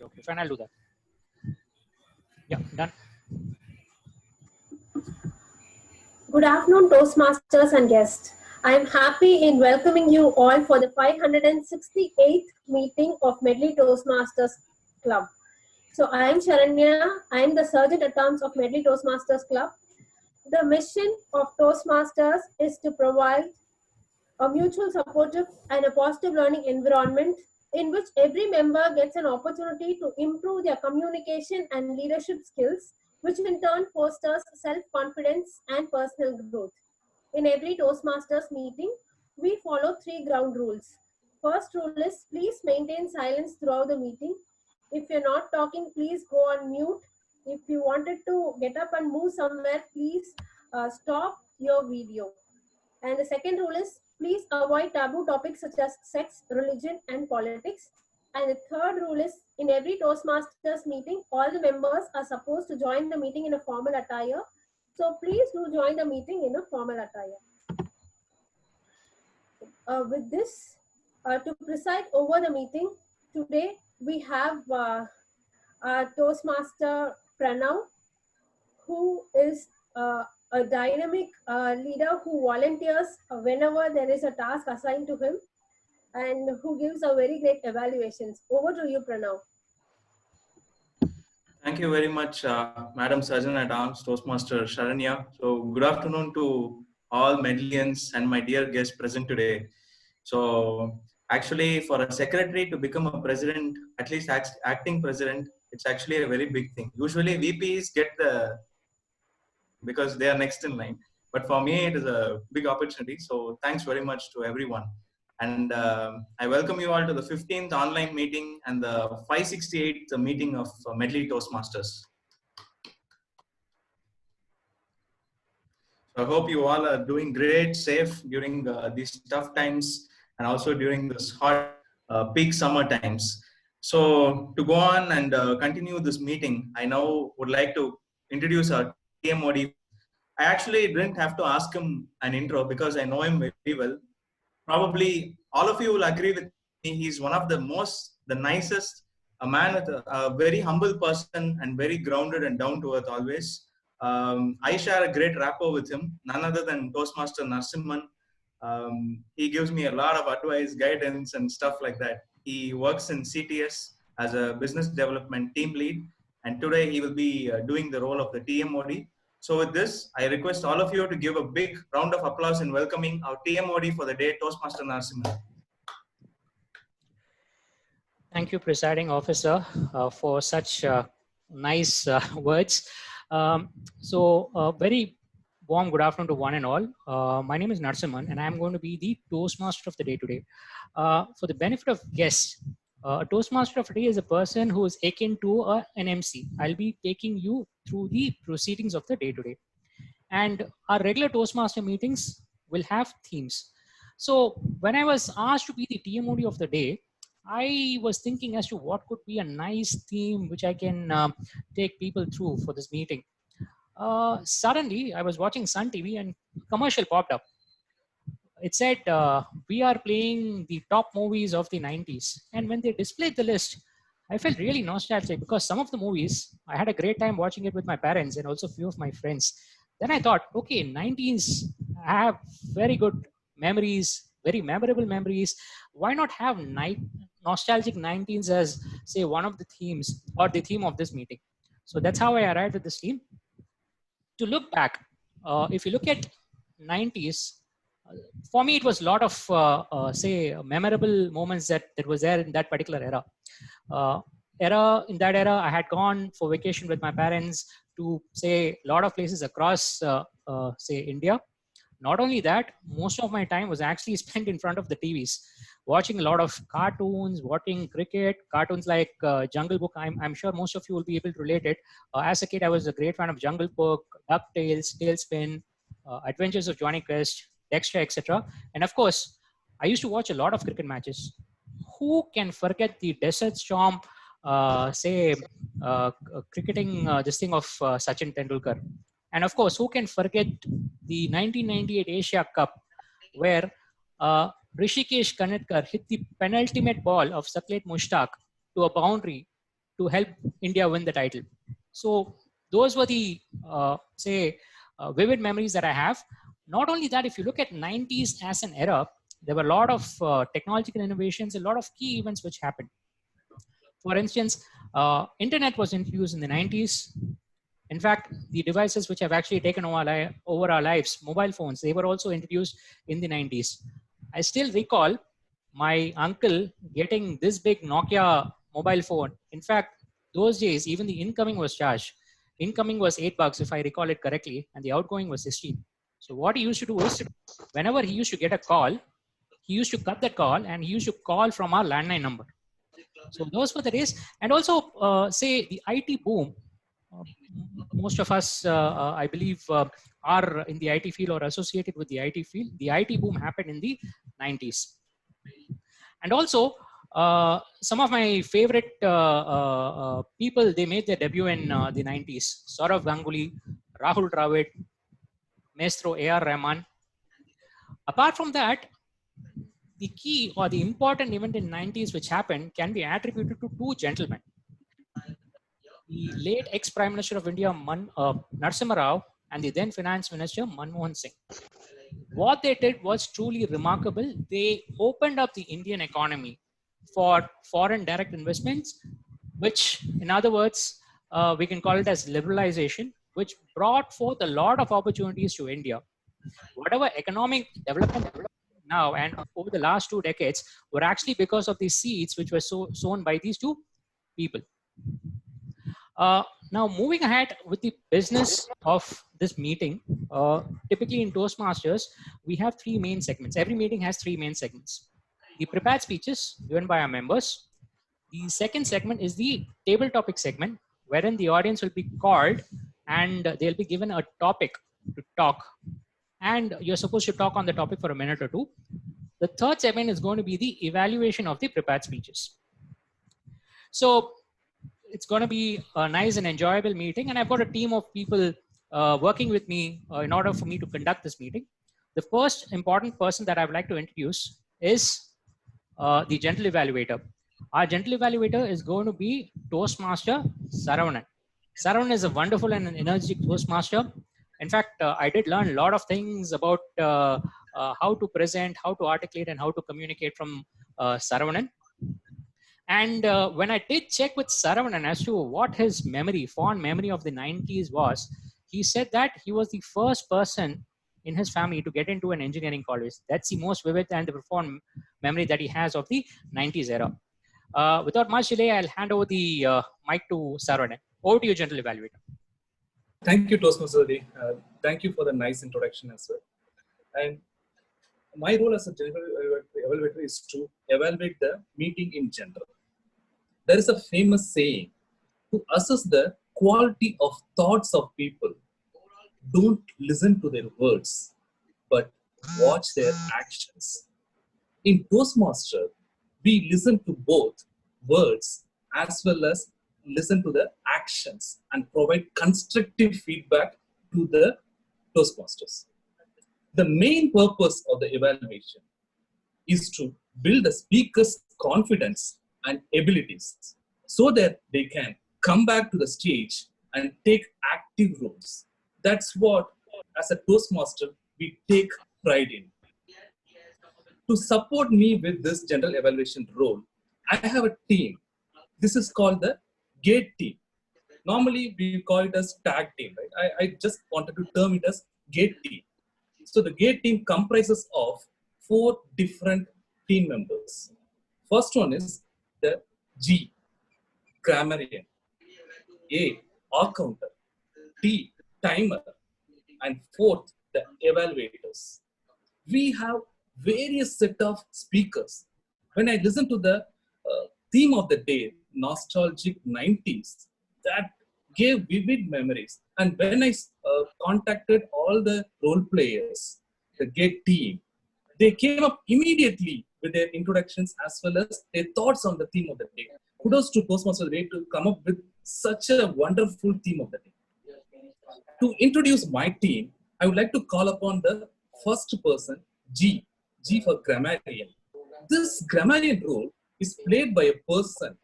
Okay, fine, I'll do that. Yeah, done. Good afternoon, Toastmasters and guests. I am happy in welcoming you all for the 568th meeting of Medley Toastmasters Club. So I am Sharanya. I am the Sergeant at Arms of Medley Toastmasters Club. The mission of Toastmasters is to provide a mutual supportive and a positive learning environment in which every member gets an opportunity to improve their communication and leadership skills, which in turn fosters self-confidence and personal growth. In every Toastmasters meeting, we follow 3 ground rules. First rule is please maintain silence throughout the meeting. If you're not talking, please go on mute. If you wanted to get up and move somewhere, please stop your video. And the second rule is please avoid taboo topics such as sex, religion, and politics. And the third rule is in every Toastmasters meeting, all the members are supposed to join the meeting in a formal attire. So please do join the meeting in a formal attire. With this, to preside over the meeting, today we have our Toastmaster Pranav, who is a dynamic leader who volunteers whenever there is a task assigned to him and who gives a very great evaluations. Over to you, Pranav. Thank you very much, Madam Sergeant at Arms, Toastmaster Sharanya. So good afternoon to all Medlians and my dear guests present today. So actually for a secretary to become a president, at least acting president, it's actually a very big thing. Usually VPs get because they are next in line. But for me, it is a big opportunity. So thanks very much to everyone. And I welcome you all to the 15th online meeting and the 568th meeting of Medley Toastmasters. So I hope you all are doing great, safe during these tough times and also during this hot peak summer times. So to go on and continue this meeting, I now would like to introduce our TMOD. I actually didn't have to ask him an intro because I know him very well. Probably all of you will agree with me. He's one of the nicest, a man with a very humble person and very grounded and down to earth always. I share a great rapport with him, none other than Toastmaster Narasimhan. He gives me a lot of advice, guidance, and stuff like that. He works in CTS as a business development team lead, and today he will be doing the role of the TMOD. So with this, I request all of you to give a big round of applause in welcoming our TMOD for the day, Toastmaster Narasimhan. Thank you, Presiding Officer, for such nice words. Very warm good afternoon to one and all. My name is Narasimhan, and I'm going to be the Toastmaster of the day today. For the benefit of guests, a Toastmaster of the day is a person who is akin to an MC. I'll be taking you through the proceedings of the day today. And our regular Toastmaster meetings will have themes. So when I was asked to be the TMOD of the day, I was thinking as to what could be a nice theme which I can take people through for this meeting. Suddenly, I was watching Sun TV and a commercial popped up. It said, we are playing the top movies of the 90s. And when they displayed the list, I felt really nostalgic because some of the movies, I had a great time watching it with my parents and also a few of my friends. Then I thought, okay, 90s, I have very good memories, very memorable memories. Why not have nostalgic 90s as, say, one of the themes or the theme of this meeting? So that's how I arrived at this theme. To look back, if you look at 90s, for me, it was a lot of, say, memorable moments that was there in that particular era. In that era, I had gone for vacation with my parents to, say, a lot of places across, say, India. Not only that, most of my time was actually spent in front of the TVs, watching a lot of cartoons, watching cricket, cartoons like Jungle Book. I'm sure most of you will be able to relate it. As a kid, I was a great fan of Jungle Book, DuckTales, Tailspin, Adventures of Johnny Quest, Dexter, etc. And of course, I used to watch a lot of cricket matches. Who can forget the Desert Storm, cricketing this thing of Sachin Tendulkar? And of course, who can forget the 1998 Asia Cup, where Rishikesh Kanetkar hit the penultimate ball of Saklet Mushtaq to a boundary to help India win the title. So those were the vivid memories that I have. Not only that, if you look at 90s as an era, there were a lot of technological innovations, a lot of key events which happened. For instance, internet was introduced in the 90s. In fact, the devices which have actually taken over our lives, mobile phones, they were also introduced in the 90s. I still recall my uncle getting this big Nokia mobile phone. In fact, those days, even the incoming was charged. Incoming was $8, if I recall it correctly, and the outgoing was 16. So what he used to do is, whenever he used to get a call, he used to cut that call and he used to call from our landline number. So those were the days. And also, say the IT boom. Most of us, I believe, are in the IT field or associated with the IT field. The IT boom happened in the 90s. And also, some of my favorite people, they made their debut in the 90s. Saurav Ganguly, Rahul Dravid, Maestro A.R. Rahman. Apart from that, the key or the important event in 90s which happened can be attributed to two gentlemen. The late ex-Prime Minister of India, Narasimha Rao, and the then Finance Minister, Manmohan Singh. What they did was truly remarkable. They opened up the Indian economy for foreign direct investments, which, in other words, we can call it as liberalization, which brought forth a lot of opportunities to India. Whatever economic development now and over the last 2 decades were actually because of these seeds which were sown by these two people. Now, moving ahead with the business of this meeting, typically in Toastmasters, we have 3 main segments. Every meeting has 3 main segments. The prepared speeches given by our members. The second segment is the table topic segment, wherein the audience will be called and they'll be given a topic to talk. And you're supposed to talk on the topic for a minute or 2. The third segment is going to be the evaluation of the prepared speeches. So it's going to be a nice and enjoyable meeting. And I've got a team of people working with me in order for me to conduct this meeting. The first important person that I would like to introduce is the gentle evaluator. Our gentle evaluator is going to be Toastmaster Saravanan. Saravanan is a wonderful and an energetic Toastmaster. In fact, I did learn a lot of things about how to present, how to articulate, and how to communicate from Saravanan. And when I did check with Saravanan as to what his fond memory of the 90s was, he said that he was the first person in his family to get into an engineering college. That's the most vivid and the profound memory that he has of the 90s era. Without much delay, I'll hand over the mic to Saravanan. Over to you, gentle evaluator. Thank you, Toastmasters. Thank you for the nice introduction as well. And my role as a general evaluator is to evaluate the meeting in general. There is a famous saying, to assess the quality of thoughts of people, don't listen to their words, but watch their actions. In Toastmaster, we listen to both words as well as listen to the actions and provide constructive feedback to the Toastmasters. The main purpose of the evaluation is to build the speaker's confidence and abilities so that they can come back to the stage and take active roles. That's what, as a Toastmaster, we take pride in. To support me with this general evaluation role, I have a team. This is called the GATE team. Normally, we call it as tag team, right? I just wanted to term it as GATE team. So the GATE team comprises of 4 different team members. First one is the G, Grammarian, A, counter, T, timer, and 4th, the evaluators. We have various set of speakers. When I listen to the theme of the day, nostalgic 90s, that gave vivid memories. And when I contacted all the role players, the GATE team, they came up immediately with their introductions as well as their thoughts on the theme of the day. Kudos to Toastmasters to come up with such a wonderful theme of the day. To introduce my team, I would like to call upon the first person, G for Grammarian. This Grammarian role is played by a person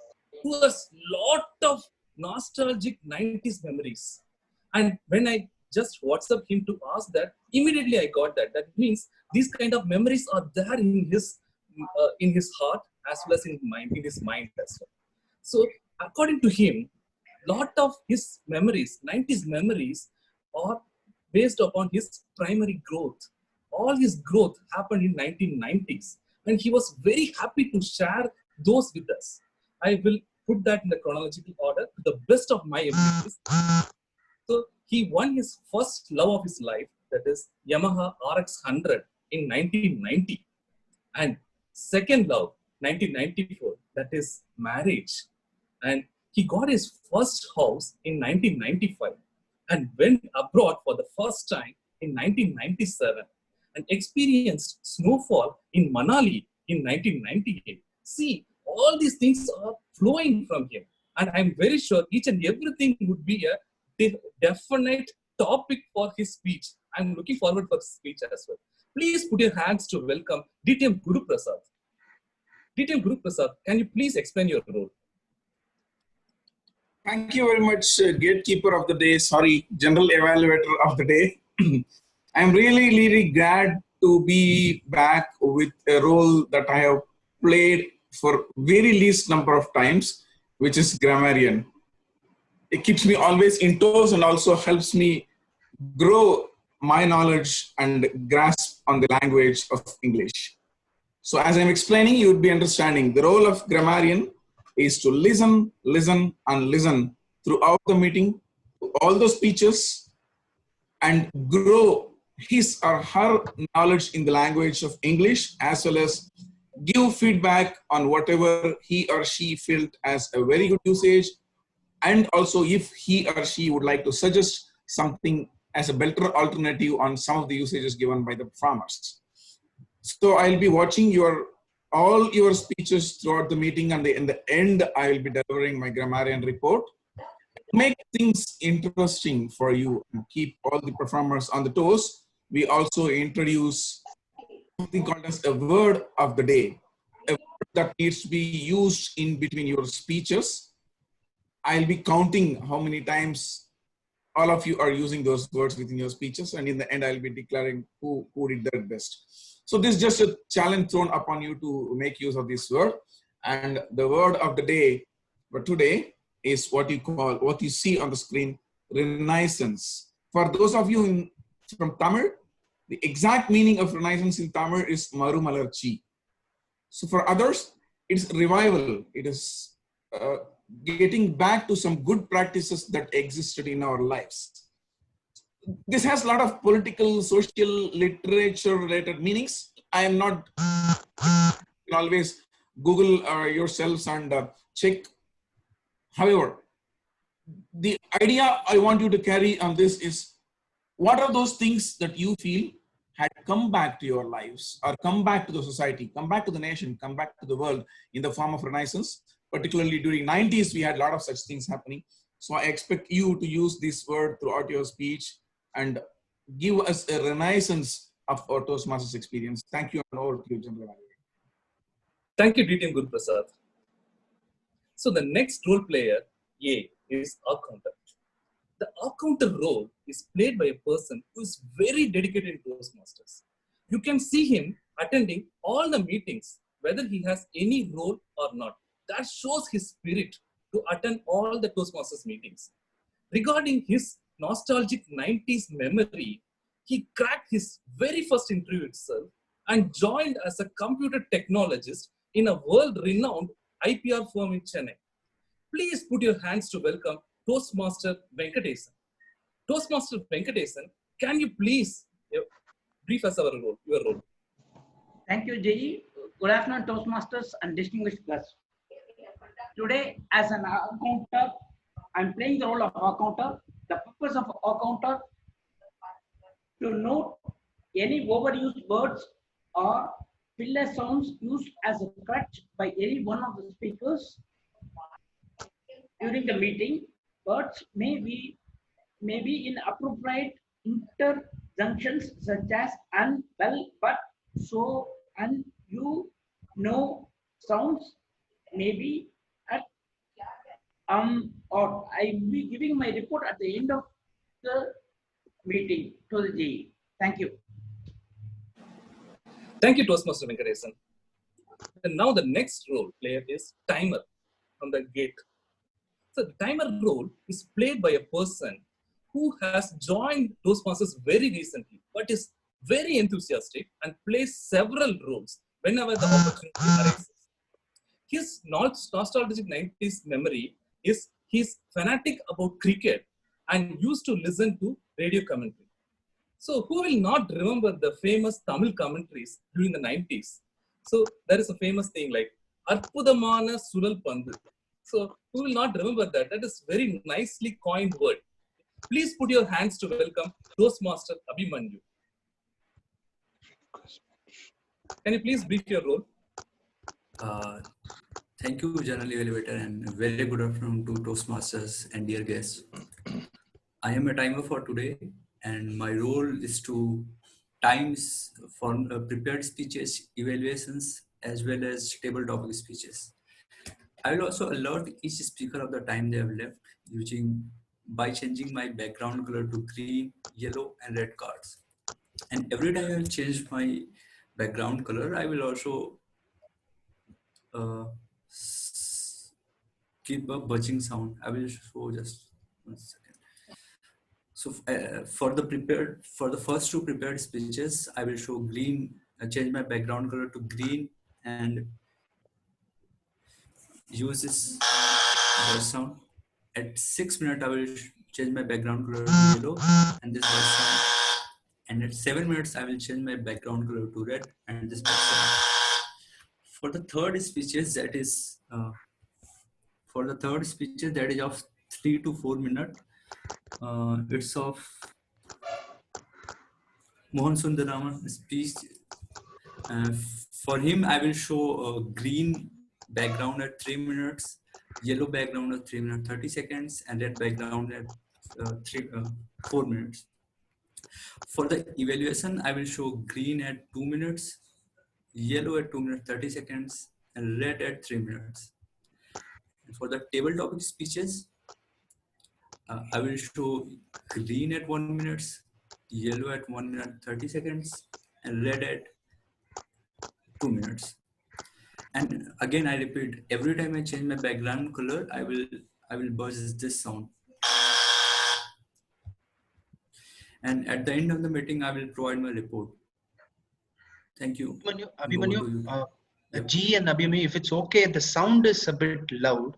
who has lot of nostalgic 90s memories. And when I just WhatsApp him to ask that, immediately I got that. That means these kind of memories are there in his heart as well as in his mind as well. So according to him, lot of his memories, 90s memories, are based upon his primary growth. All his growth happened in 1990s, and he was very happy to share those with us. I will put that in the chronological order to the best of my abilities. So he won his first love of his life, that is Yamaha RX 100 in 1990. And second love, 1994, that is marriage. And he got his first house in 1995 and went abroad for the first time in 1997 and experienced snowfall in Manali in 1998. See, all these things are flowing from him. And I'm very sure each and everything would be a definite topic for his speech. I'm looking forward for his speech as well. Please put your hands to welcome DTM Guru Prasad. DTM Guru Prasad, can you please explain your role? Thank you very much, Gatekeeper of the Day, General Evaluator of the Day. I'm really glad to be back with a role that I have played for very least number of times, which is Grammarian. It keeps me always in toes and also helps me grow my knowledge and grasp on the language of English. So as I'm explaining, you would be understanding the role of Grammarian is to listen and listen throughout the meeting to all the speeches and grow his or her knowledge in the language of English, as well as give feedback on whatever he or she felt as a very good usage, and also if he or she would like to suggest something as a better alternative on some of the usages given by the performers. So I'll be watching all your speeches throughout the meeting, and in the end, I will be delivering my Grammarian report. Make things interesting for you and keep all the performers on the toes. We also introduce something called as a word of the day, a word that needs to be used in between your speeches. I'll be counting how many times all of you are using those words within your speeches, and in the end, I'll be declaring who did their best. So this is just a challenge thrown upon you to make use of this word. And the word of the day for today is what you see on the screen, renaissance. For those of you from Tamil, the exact meaning of renaissance in Tamil is marumalarchi. So for others, it's revival. It is getting back to some good practices that existed in our lives. This has a lot of political, social, literature related meanings. I am not always Google yourselves and check. However, the idea I want you to carry on this is, what are those things that you feel had come back to your lives, or come back to the society, come back to the nation, come back to the world in the form of renaissance? Particularly during 90s, we had a lot of such things happening. So I expect you to use this word throughout your speech and give us a renaissance of our Toastmasters experience. Thank you, and over to you, General. Thank you, DTM Guru Prasad. So the next role player, A, is accountant. The accountant role is played by a person who is very dedicated in Toastmasters. You can see him attending all the meetings, whether he has any role or not. That shows his spirit to attend all the Toastmasters meetings. Regarding his nostalgic 90s memory, he cracked his very first interview itself and joined as a computer technologist in a world-renowned IPR firm in Chennai. Please put your hands to welcome Toastmaster Venkatesan. Toastmaster Venkatesan, can you please brief us your role? Thank you, Jay. Good afternoon, Toastmasters and distinguished guests. Today, as an accountant, I'm playing the role of accountant. The purpose of accountant to note any overused words or filler sounds used as a crutch by any one of the speakers during the meeting. Words may be inappropriate interjunctions such as and, well, but, so, and, you, no sounds may be at or I will be giving my report at the end of the meeting to the GE. Thank you. Thank you, Toastmaster Venkatesan. And now the next role player is timer from the gate. So the timer role is played by a person who has joined Toastmasters very recently, but is very enthusiastic and plays several roles whenever the opportunity arises. His nostalgic 90s memory is he's fanatic about cricket and used to listen to radio commentary. So who will not remember the famous Tamil commentaries during the 90s? So there is a famous thing like Arpudamana Sulal Pandu. So who will not remember that? That is very nicely coined word. Please put your hands to welcome Toastmaster Abhimanyu. Can you please brief your role? Thank you, General Elevator, and a very good afternoon to Toastmasters and dear guests. I am a timer for today, and my role is to times for prepared speeches, evaluations, as well as table topic speeches. I will also alert each speaker of the time they have left by changing my background color to green, yellow, and red cards. And every time I will change my background color, I will also keep a buzzing sound. I will show just 1 second. So for the first two prepared speeches, I will show green. Change my background color to green and use this buzz sound. At 6 minutes, I will change my background color to yellow and this buzz sound. And at 7 minutes, I will change my background color to red and this buzz sound. For the third speeches, that is of 3 to 4 minutes. It's of Mohan Sundaraman speech. For him, I will show a green background at 3 minutes, yellow background at 3 minutes 30 seconds, and red background at 4 minutes. For the evaluation, I will show green at 2 minutes, yellow at 2 minutes 30 seconds, and red at 3 minutes. And for the table topic speeches, I will show green at 1 minute, yellow at 1 minute 30 seconds, and red at 2 minutes. And again, I repeat, every time I change my background color, I will buzz this sound. And at the end of the meeting, I will provide my report. Thank you. Abhimanyu, G and Abhimanyu, if it's okay, the sound is a bit loud.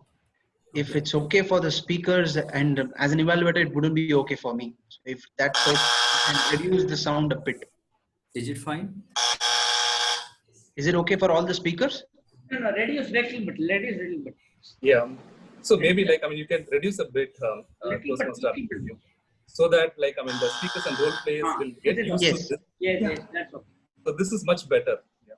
If Okay. it's okay for the speakers and as an evaluator, it wouldn't be okay for me. So if that's so, and reduce the sound a bit. Is it fine? Is it okay for all the speakers? No, reduce little bit. Yeah. So maybe you can reduce a bit, Toastmaster, so that the speakers and role players will get used Yes. to this. Yes, that's okay. So this is much better. Yeah.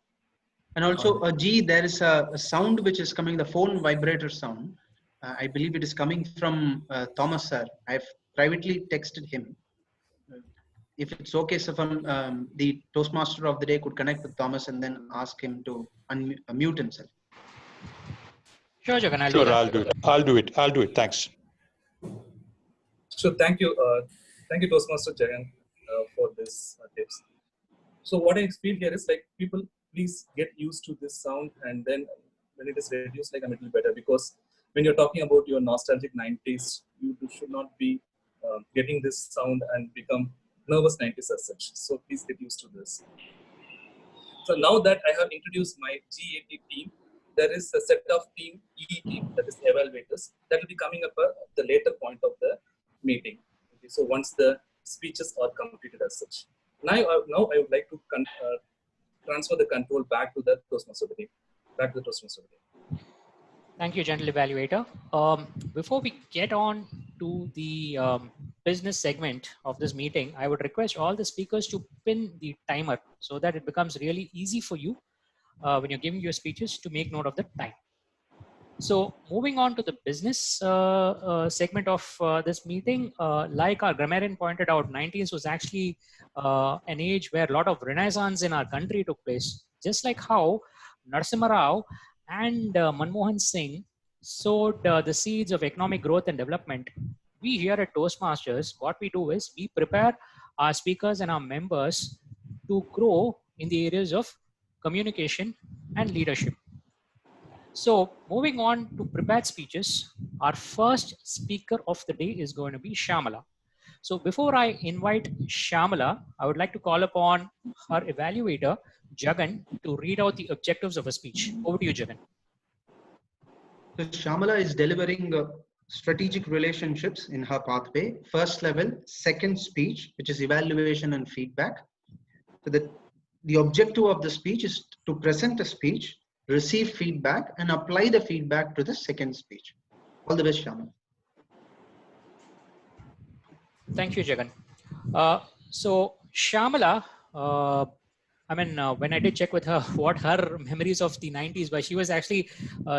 And also, G, there is a sound which is coming, the phone vibrator sound. I believe it is coming from Thomas sir. I've privately texted him. If it's okay, so from the Toastmaster of the day could connect with Thomas and then ask him to unmute himself. Sure, Jagan, I'll do Sure, that. I'll do it. Thanks. So thank you, Toastmaster Jagan, for this tips. So what I feel here is people please get used to this sound, and then when it is reduced, a little better, because when you're talking about your nostalgic 90s, you should not be getting this sound and become nervous 90s as such. So please get used to this. So now that I have introduced my GAT team, there is a set of team E team, that is evaluators, that will be coming up at the later point of the meeting. Okay, so once the speeches are completed as such. Now I would like to transfer the control back to the Toastmaster. Thank you, General Evaluator. Before we get on to the business segment of this meeting, I would request all the speakers to pin the timer so that it becomes really easy for you when you're giving your speeches to make note of the time. So moving on to the business segment of this meeting, like our grammarian pointed out, 90s was actually an age where a lot of renaissance in our country took place. Just like how Narasimha Rao and Manmohan Singh sowed the seeds of economic growth and development, we here at Toastmasters, what we do is we prepare our speakers and our members to grow in the areas of communication and leadership. So moving on to prepared speeches, our first speaker of the day is going to be Shamala. So before I invite Shamala, I would like to call upon her evaluator, Jagan, to read out the objectives of a speech. Over to you, Jagan. So Shambhala is delivering strategic relationships in her pathway. First level, second speech, which is evaluation and feedback. So the objective of the speech is to present a speech, receive feedback, and apply the feedback to the second speech. All the best, Shamala. Thank you, Jagan. So Shamala, when I did check with her what her memories of the 90s were, she was actually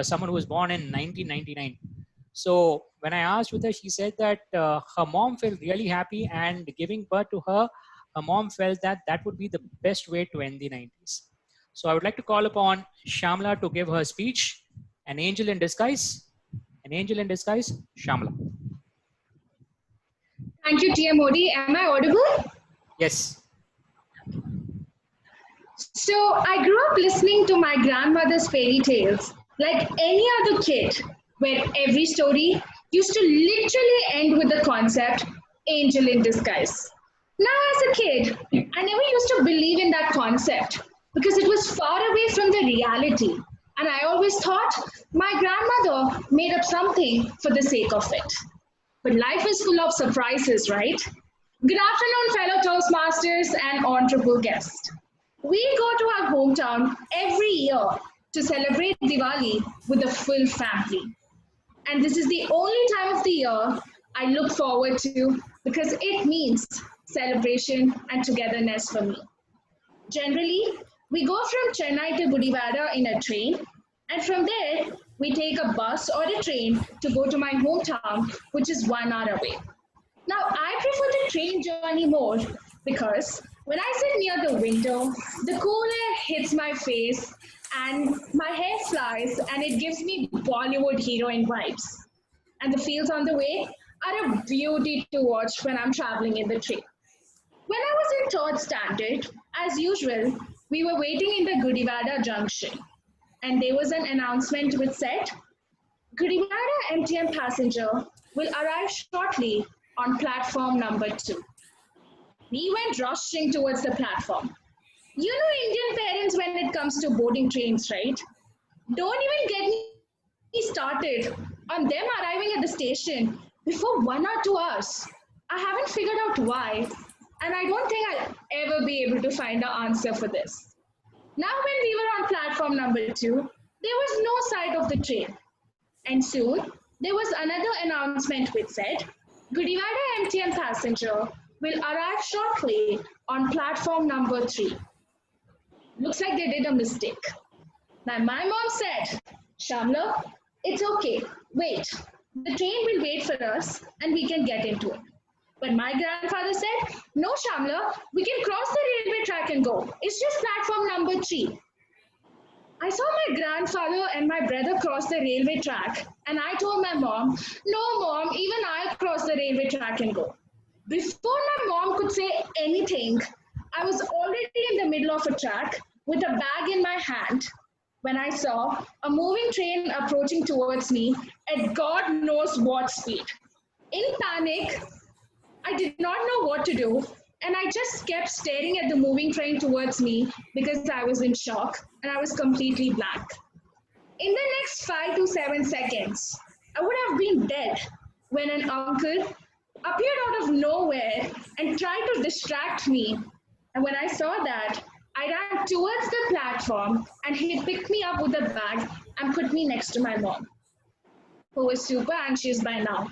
someone who was born in 1999. So when I asked with her, she said that her mom felt really happy, and giving birth to her, her mom felt that that would be the best way to end the 90s. So I would like to call upon Shamala to give her speech, An Angel in Disguise. An Angel in Disguise, Shamala. Thank you, TM Modi. Am I audible? Yes. So I grew up listening to my grandmother's fairy tales like any other kid, where every story used to literally end with the concept angel in disguise. Now as a kid, I never used to believe in that concept because it was far away from the reality. And I always thought my grandmother made up something for the sake of it. But life is full of surprises, right? Good afternoon, fellow Toastmasters and honorable guests. We go to our hometown every year to celebrate Diwali with the full family. And this is the only time of the year I look forward to because it means celebration and togetherness for me. Generally, we go from Chennai to Gudivada in a train, and from there, we take a bus or a train to go to my hometown, which is 1 hour away. Now, I prefer the train journey more because when I sit near the window, the cool air hits my face and my hair flies and it gives me Bollywood heroine vibes. And the fields on the way are a beauty to watch when I'm traveling in the train. When I was in 3rd standard, as usual, we were waiting in the Gudivada junction. And there was an announcement which said, Gudivada MTM passenger will arrive shortly on platform number 2. We went rushing towards the platform. You know Indian parents when it comes to boarding trains, right? Don't even get me started on them arriving at the station before 1 or 2 hours. I haven't figured out why, and I don't think I'll ever be able to find an answer for this. Now when we were on platform number 2, there was no sight of the train. And soon, there was another announcement which said, Gudivada MTM passenger will arrive shortly on platform number 3. Looks like they did a mistake. Now my mom said, Shamla, it's okay, wait. The train will wait for us and we can get into it. But my grandfather said, no Shamla, we can cross the railway track and go. It's just platform number 3. I saw my grandfather and my brother cross the railway track and I told my mom, no mom, even I'll cross the railway track and go. Before my mom could say anything, I was already in the middle of a track with a bag in my hand when I saw a moving train approaching towards me at God knows what speed. In panic, I did not know what to do, and I just kept staring at the moving train towards me because I was in shock and I was completely blank. In the next 5 to 7 seconds, I would have been dead when an uncle appeared out of nowhere and tried to distract me. And when I saw that, I ran towards the platform and he picked me up with a bag and put me next to my mom, who was super anxious by now.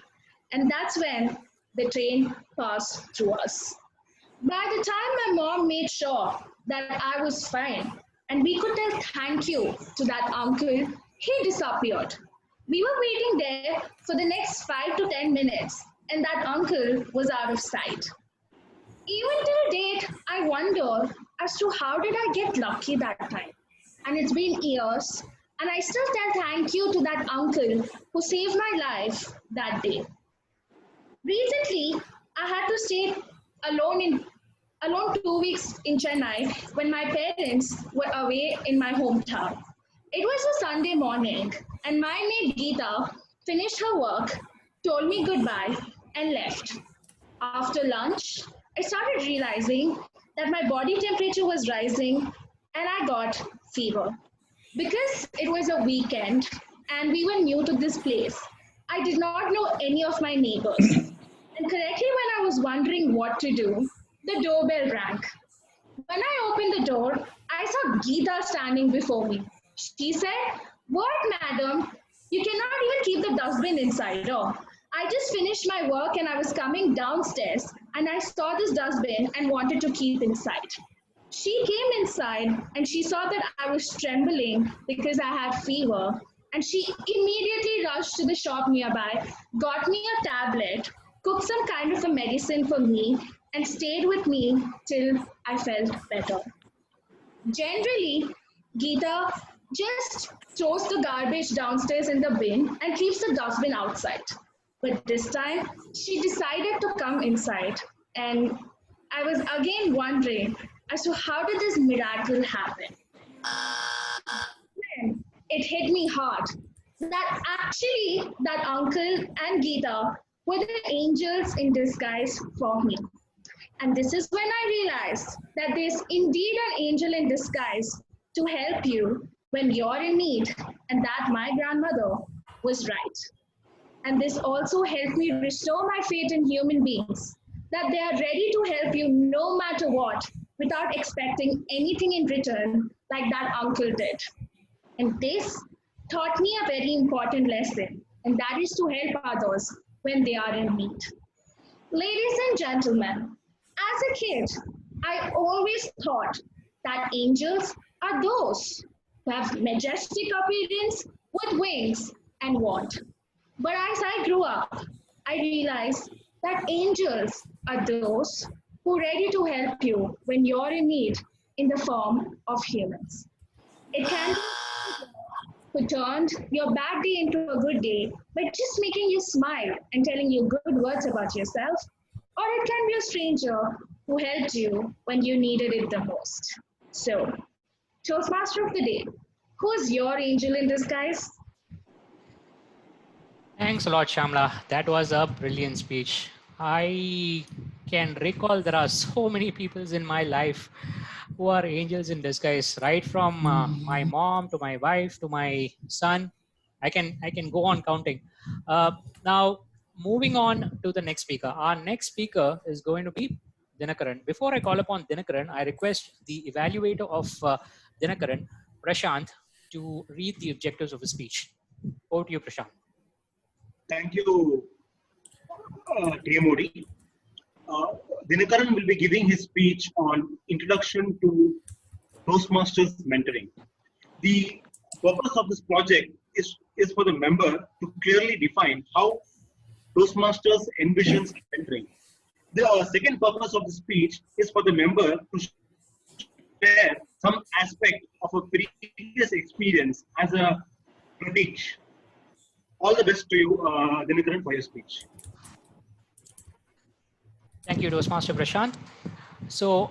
And that's when the train passed through us. By the time my mom made sure that I was fine and we could tell thank you to that uncle, he disappeared. We were waiting there for the next 5 to 10 minutes and that uncle was out of sight. Even till date, I wonder as to how did I get lucky that time. And it's been years And I still tell thank you to that uncle who saved my life that day. Recently, I had to stay alone 2 weeks in Chennai when my parents were away in my hometown. It was a Sunday morning, and my maid Geeta finished her work, told me goodbye, and left. After lunch, I started realizing that my body temperature was rising and I got fever. Because it was a weekend and we were new to this place, I did not know any of my neighbors. And correctly, when I was wondering what to do, the doorbell rang. When I opened the door, I saw Geeta standing before me. She said, "What, madam? You cannot even keep the dustbin inside. Oh, I just finished my work and I was coming downstairs and I saw this dustbin and wanted to keep inside." She came inside and she saw that I was trembling because I had fever. And she immediately rushed to the shop nearby, got me a tablet, cooked some kind of a medicine for me, and stayed with me till I felt better. Generally, Geeta just throws the garbage downstairs in the bin and keeps the dustbin outside. But this time, she decided to come inside. And I was again wondering as to how did this miracle happen? Then it hit me hard that actually that uncle and Geeta were the angels in disguise for me. And this is when I realized that there's indeed an angel in disguise to help you when you're in need, and that my grandmother was right. And this also helped me restore my faith in human beings, that they are ready to help you no matter what, without expecting anything in return, like that uncle did. And this taught me a very important lesson, and that is to help others when they are in need. Ladies and gentlemen, as a kid, I always thought that angels are those who have majestic appearance with wings and want. But as I grew up, I realized that angels are those who are ready to help you when you're in need in the form of humans. It can be who turned your bad day into a good day by just making you smile and telling you good words about yourself, or it can be a stranger who helped you when you needed it the most. So, Toastmaster of the day, who is your angel in disguise? Thanks a lot, Shamla. That was a brilliant speech. I can recall there are so many peoples in my life who are angels in disguise, right from my mom to my wife to my son. I can go on counting. Now, moving on to the next speaker. Our next speaker is going to be Dinakaran. Before I call upon Dinakaran, I request the evaluator of Dinakaran, Prashant, to read the objectives of his speech. Over to you, Prashant. Thank you, Modi. Dinakaran will be giving his speech on Introduction to Toastmasters Mentoring. The purpose of this project is for the member to clearly define how Toastmasters envisions mentoring. The second purpose of the speech is for the member to share some aspect of a previous experience as a pratik. All the best to you, Dinakaran, for your speech. Thank you, Toastmaster Prashant. So,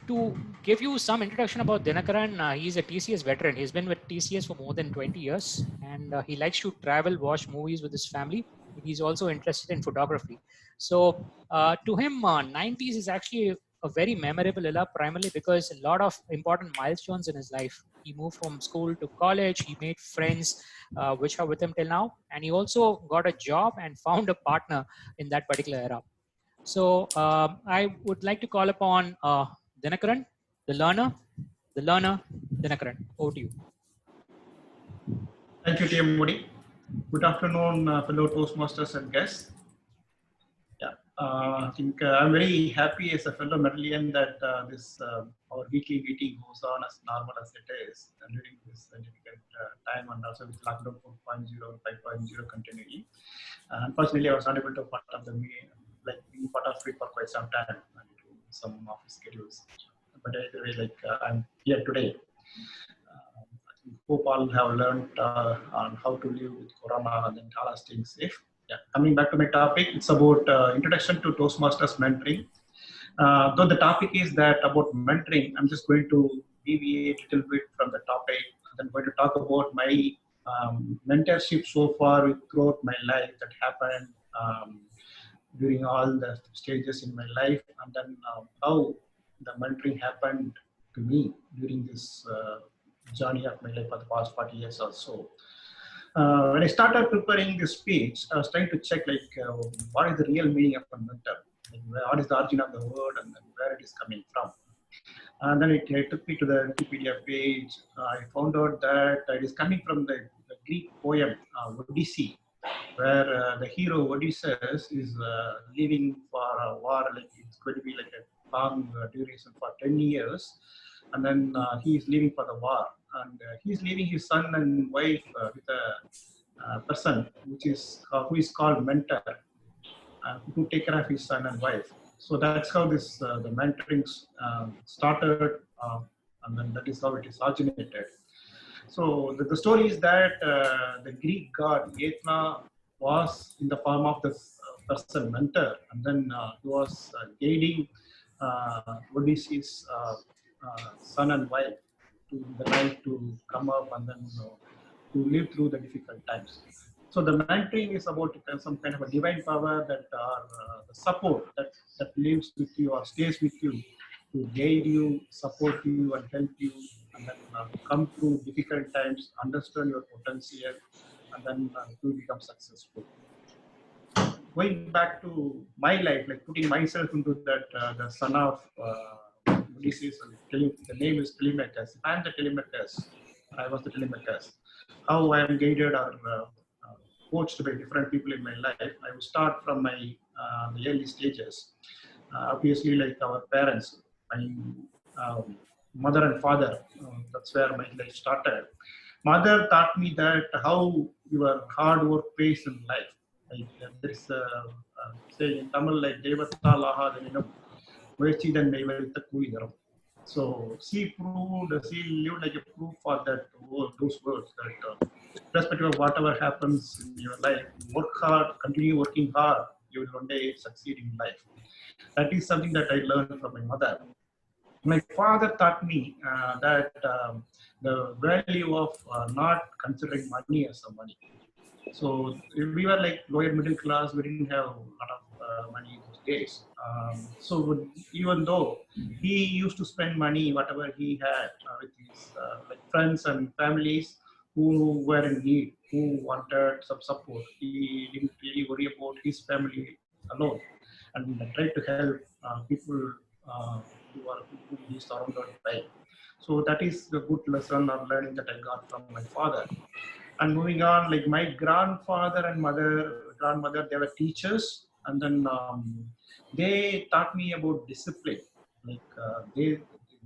to give you some introduction about Dinakaran, he's a TCS veteran. He's been with TCS for more than 20 years, and he likes to travel, watch movies with his family. He's also interested in photography. So, to him, 90s is actually a very memorable era, primarily because a lot of important milestones in his life. He moved from school to college. He made friends, which are with him till now, and he also got a job and found a partner in that particular era. So I would like to call upon Dinakaran, the learner, Dinakaran. Over to you. Thank you, TM Modi. Good afternoon, fellow Toastmasters and guests. Yeah, I think I'm very happy as a fellow Medallian that our weekly meeting goes on as normal as it is during this difficult time, and also with lockdown 4.0, 5.0 continuing. Unfortunately, I was not able to part of the meeting, like being part of it for quite some time due to some office schedules. But anyway, I'm here today. hope all have learned on how to live with Corona and then all are staying safe. Yeah. Coming back to my topic, it's about introduction to Toastmasters mentoring. Though the topic is that about mentoring, I'm just going to deviate a little bit from the topic. I'm going to talk about my mentorship so far throughout my life that happened during all the stages in my life, and then how the mentoring happened to me during this journey of my life for the past 40 years or so. When I started preparing this speech, I was trying to check what is the real meaning of a mentor, what is the origin of the word, and then where it is coming from. And then it took me to the Wikipedia page. I found out that it is coming from the Greek poem Odyssey, where the hero Odysseus is leaving for a war, like it's going to be like a long duration for 10 years, and then he is leaving for the war, and he is leaving his son and wife with a person who is called mentor, who take care of his son and wife. So that's how this the mentoring started, and then that is how it is originated. So the story is that the Greek god Athena was in the form of this person mentor, and then he was guiding Odysseus' son and wife to the life to come up and then to live through the difficult times. So the mentoring is about some kind of a divine power that are the support that lives with you or stays with you to guide you, support you, and help you, and then come through difficult times, understand your potential, and then to become successful. Going back to my life, like putting myself into that, the son of Odysseus, the name is Telemachus. If I am the Telemachus, I was the Telemachus. How I am guided or coached by different people in my life, I will start from my the early stages. Obviously, like our parents, my mother and father, that's where my life started. Mother taught me that how your hard work pays in life. Like there is a say in Tamil like Devata Laha Devinam, Vechidan Nevarita Kuidaram. So she lived like a proof for that those words that irrespective of whatever happens in your life, work hard, continue working hard, you will one day succeed in life. That is something that I learned from my mother. My father taught me that the value of not considering money as a money. So we were like lower middle class, we didn't have a lot of money those days. So even though he used to spend money, whatever he had with his like friends and families who were in need, who wanted some support, he didn't really worry about his family alone, and tried to help people who he surrounded by. So that is the good lesson of learning that I got from my father. And moving on, like my grandfather and grandmother, they were teachers, and then they taught me about discipline. Like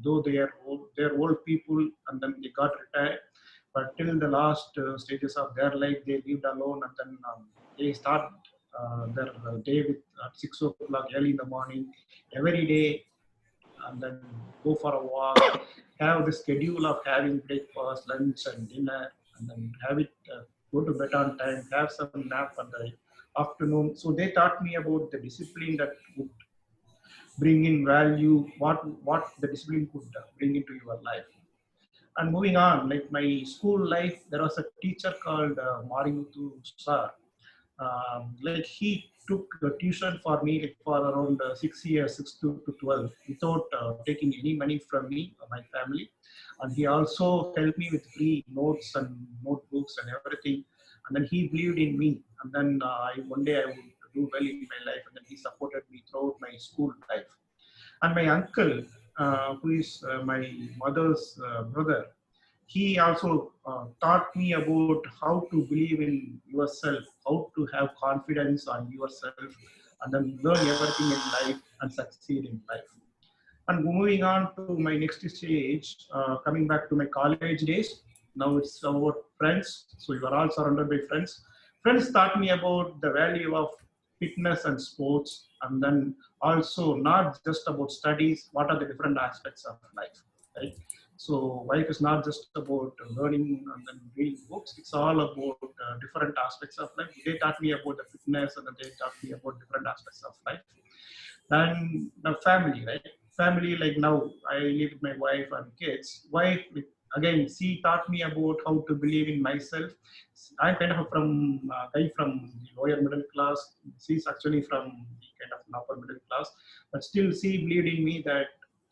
though they're old people, and then they got retired, but till the last stages of their life, they lived alone, and then they start their day with at 6 o'clock early in the morning every day, and then go for a walk, have the schedule of having breakfast, lunch, and dinner, and then have it go to bed on time, have some nap in the afternoon. So they taught me about the discipline that would bring in value, what the discipline could bring into your life. And moving on, like my school life, there was a teacher called Marimutu Sir. Like he took tuition for me like for around 6 years, 6 to 12, without taking any money from me or my family. And he also helped me with free notes and notebooks and everything. And then he believed in me. And then one day I would do well in my life. And then he supported me throughout my school life. And my uncle, who is my mother's brother, he also taught me about how to believe in yourself, how to have confidence on yourself, and then learn everything in life and succeed in life. And moving on to my next stage, coming back to my college days, now it's about friends. So you are all surrounded by friends. Friends taught me about the value of fitness and sports, and then also not just about studies, what are the different aspects of life, right? So life is not just about learning and then reading books. It's all about different aspects of life. They taught me about the fitness, and then they taught me about different aspects of life. And the family, right? Family, like now I live with my wife and kids. Wife, again, she taught me about how to believe in myself. I'm kind of from guy from the lower middle class. She's actually from the kind of upper middle class, but still she believed in me that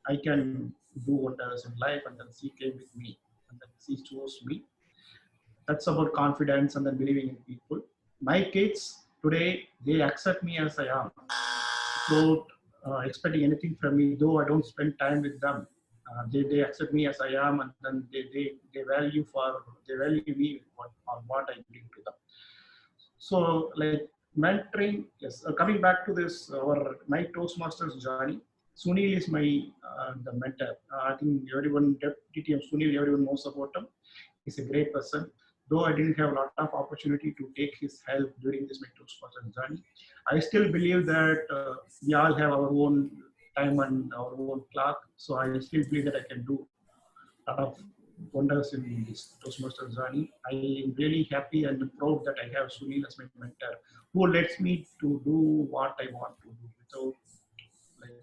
I can do wonders in life, and then she came with me, and then she chose me. That's about confidence and then believing in people. My kids today, they accept me as I am, without expecting anything from me, though I don't spend time with them. They accept me as I am, and then they value me what I bring to them. So like mentoring, yes. Coming back to this, my Toastmasters journey. Sunil is my the mentor. I think everyone, DTM Sunil, everyone knows about him. He's a great person. Though I didn't have a lot of opportunity to take his help during this my Toastmasters journey, I still believe that we all have our own time and our own clock. So I still believe that I can do a lot of wonders in this Toastmasters journey. I am really happy and proud that I have Sunil as my mentor, who lets me to do what I want to do without like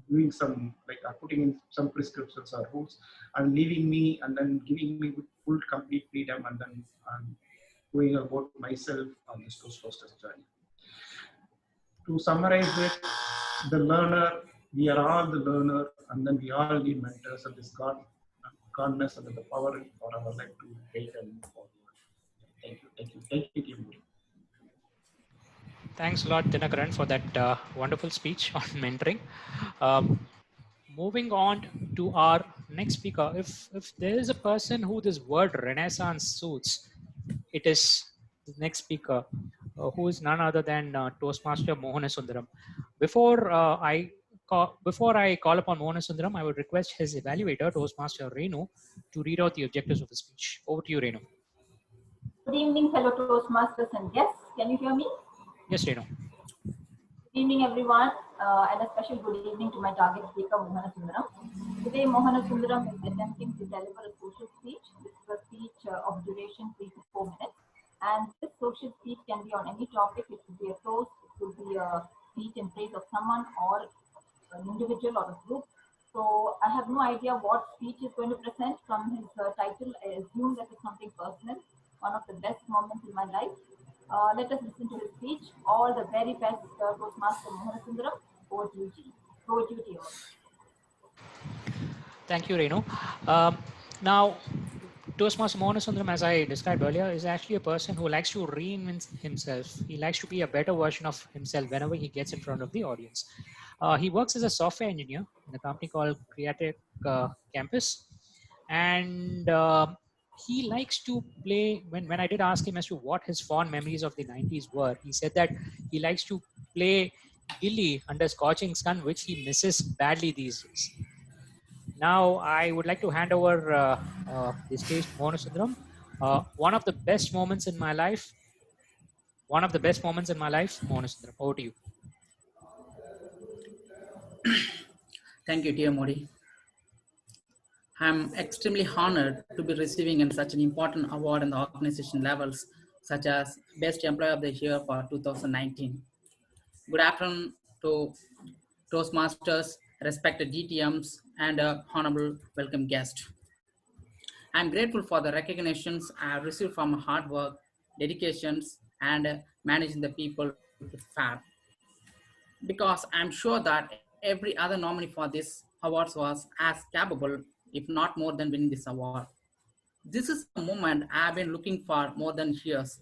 doing some putting in some prescriptions or rules, and leaving me and then giving me full complete freedom, and then going about myself on this Toastmasters journey. To summarize it, the learner, we are all the learner, and then we all need mentors, and this godness and the power for our life to take and move forward. Thank you, Kim. Thanks a lot, Dinakaran, for that wonderful speech on mentoring. Moving on to our next speaker, if there is a person who this word Renaissance suits, it is the next speaker, who is none other than Toastmaster Mohanasundaram. Before I call upon Mohanasundaram, I would request his evaluator, Toastmaster Renu, to read out the objectives of the speech. Over to you, Renu. Good evening, fellow Toastmasters and guests. Can you hear me? Yes, Renu. Good evening, everyone, and a special good evening to my target speaker, Mohanasundaram. Today, Mohanasundaram is attempting to deliver a social speech. This is a speech of duration 3 to 4 minutes. And this social speech can be on any topic. It could be a toast, it could be a speech in praise of someone or an individual or a group. So I have no idea what speech is going to present. From his title, I assume that it's something personal, one of the best moments in my life. Let us listen to his speech. All the very best, Toastmaster Mohanasundaram. Over to you, G. Over to you, Thank you, Renu. Now, Toastmaster Mohanasundaram, as I described earlier, is actually a person who likes to reinvent himself. He likes to be a better version of himself whenever he gets in front of the audience. He works as a software engineer in a company called Creative Campus. And he likes to play, when I did ask him as to what his fond memories of the 90s were, he said that he likes to play gilly under scorching sun, which he misses badly these days. Now, I would like to hand over the stage to Mohanasundaram. One of the best moments in my life. Mohanasundaram, over to you. Thank you, dear Modi. I'm extremely honored to be receiving in such an important award in the organization levels, such as Best Employee of the Year for 2019. Good afternoon to Toastmasters, respected DTMs, and honorable welcome guest. I'm grateful for the recognitions I have received from hard work, dedications, and managing the people with fab. Because I'm sure that every other nominee for this award was as capable, if not more than winning this award. This is a moment I've been looking for more than years.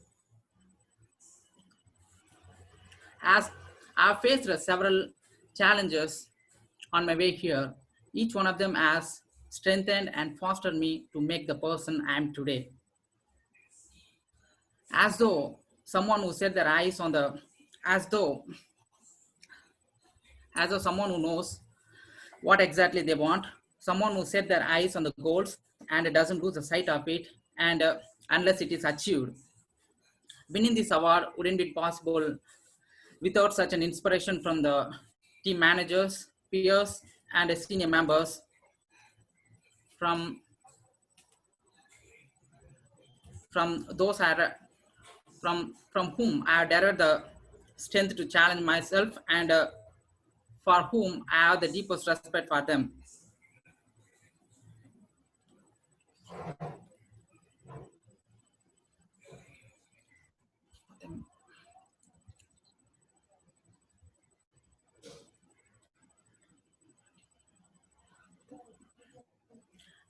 As I've faced several challenges on my way here, each one of them has strengthened and fostered me to make the person I am today. As though someone who set their eyes on the, as though someone who knows what exactly they want, someone who set their eyes on the goals and doesn't lose the sight of it, and unless it is achieved. Winning this award wouldn't be possible without such an inspiration from the team managers, peers, and senior members, from from those from whom I have derived the strength to challenge myself, and for whom I have the deepest respect for them.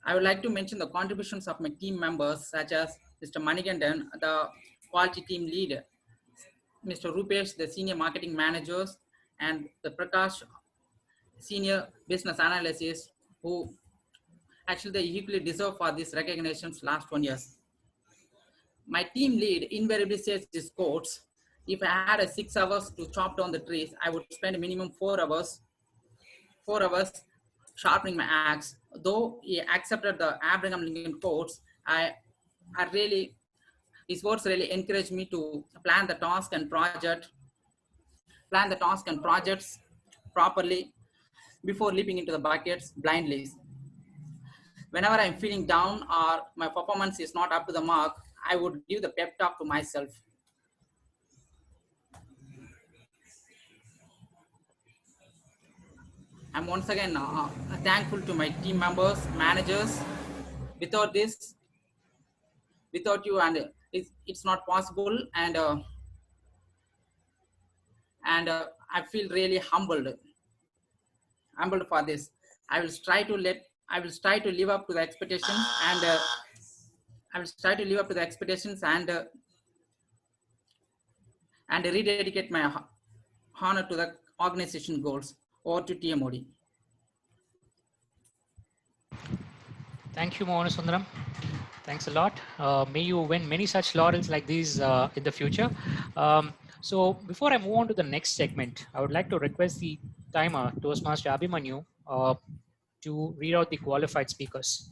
I would like to mention the contributions of my team members, such as Mr. Manigandan, the quality team lead, Mr. Rupesh, the senior marketing managers, and the Prakash, senior business analyst, who actually they equally deserve for these recognitions last 1 year. My team lead invariably says these quotes: if I had 6 hours to chop down the trees, I would spend a minimum 4 hours sharpening my axe. Though he accepted the Abraham Lincoln quotes, his words really encouraged me to plan the task and projects properly before leaping into the buckets blindly. Whenever I'm feeling down or my performance is not up to the mark, I would give the pep talk to myself. I'm once again thankful to my team members, managers. Without you, and it's not possible. And I feel really humbled for this. I will try to live up to the expectations, and rededicate my honor to the organization goals. Over to TMOD. Thank you, Mohan Sundaram. Thanks a lot. May you win many such laurels like these in the future. So before I move on to the next segment, I would like to request the timer, Toastmaster Abhimanyu, to read out the qualified speakers.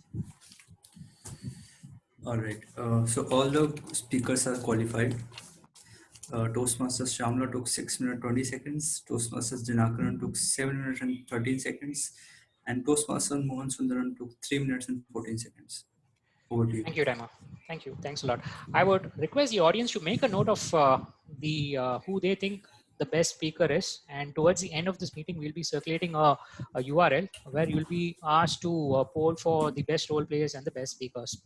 All right. So all the speakers are qualified. Toastmasters Shamless took 6 minutes 20 seconds. Toastmasters Dinakaran took 7 minutes and 13 seconds. And Toastmaster Mohan Sundaram took 3 minutes and 14 seconds. Over to you. Thank you, Timer. Thank you. Thanks a lot. I would request the audience to make a note of who they think the best speaker is. And towards the end of this meeting, we'll be circulating a URL where you'll be asked to poll for the best role players and the best speakers.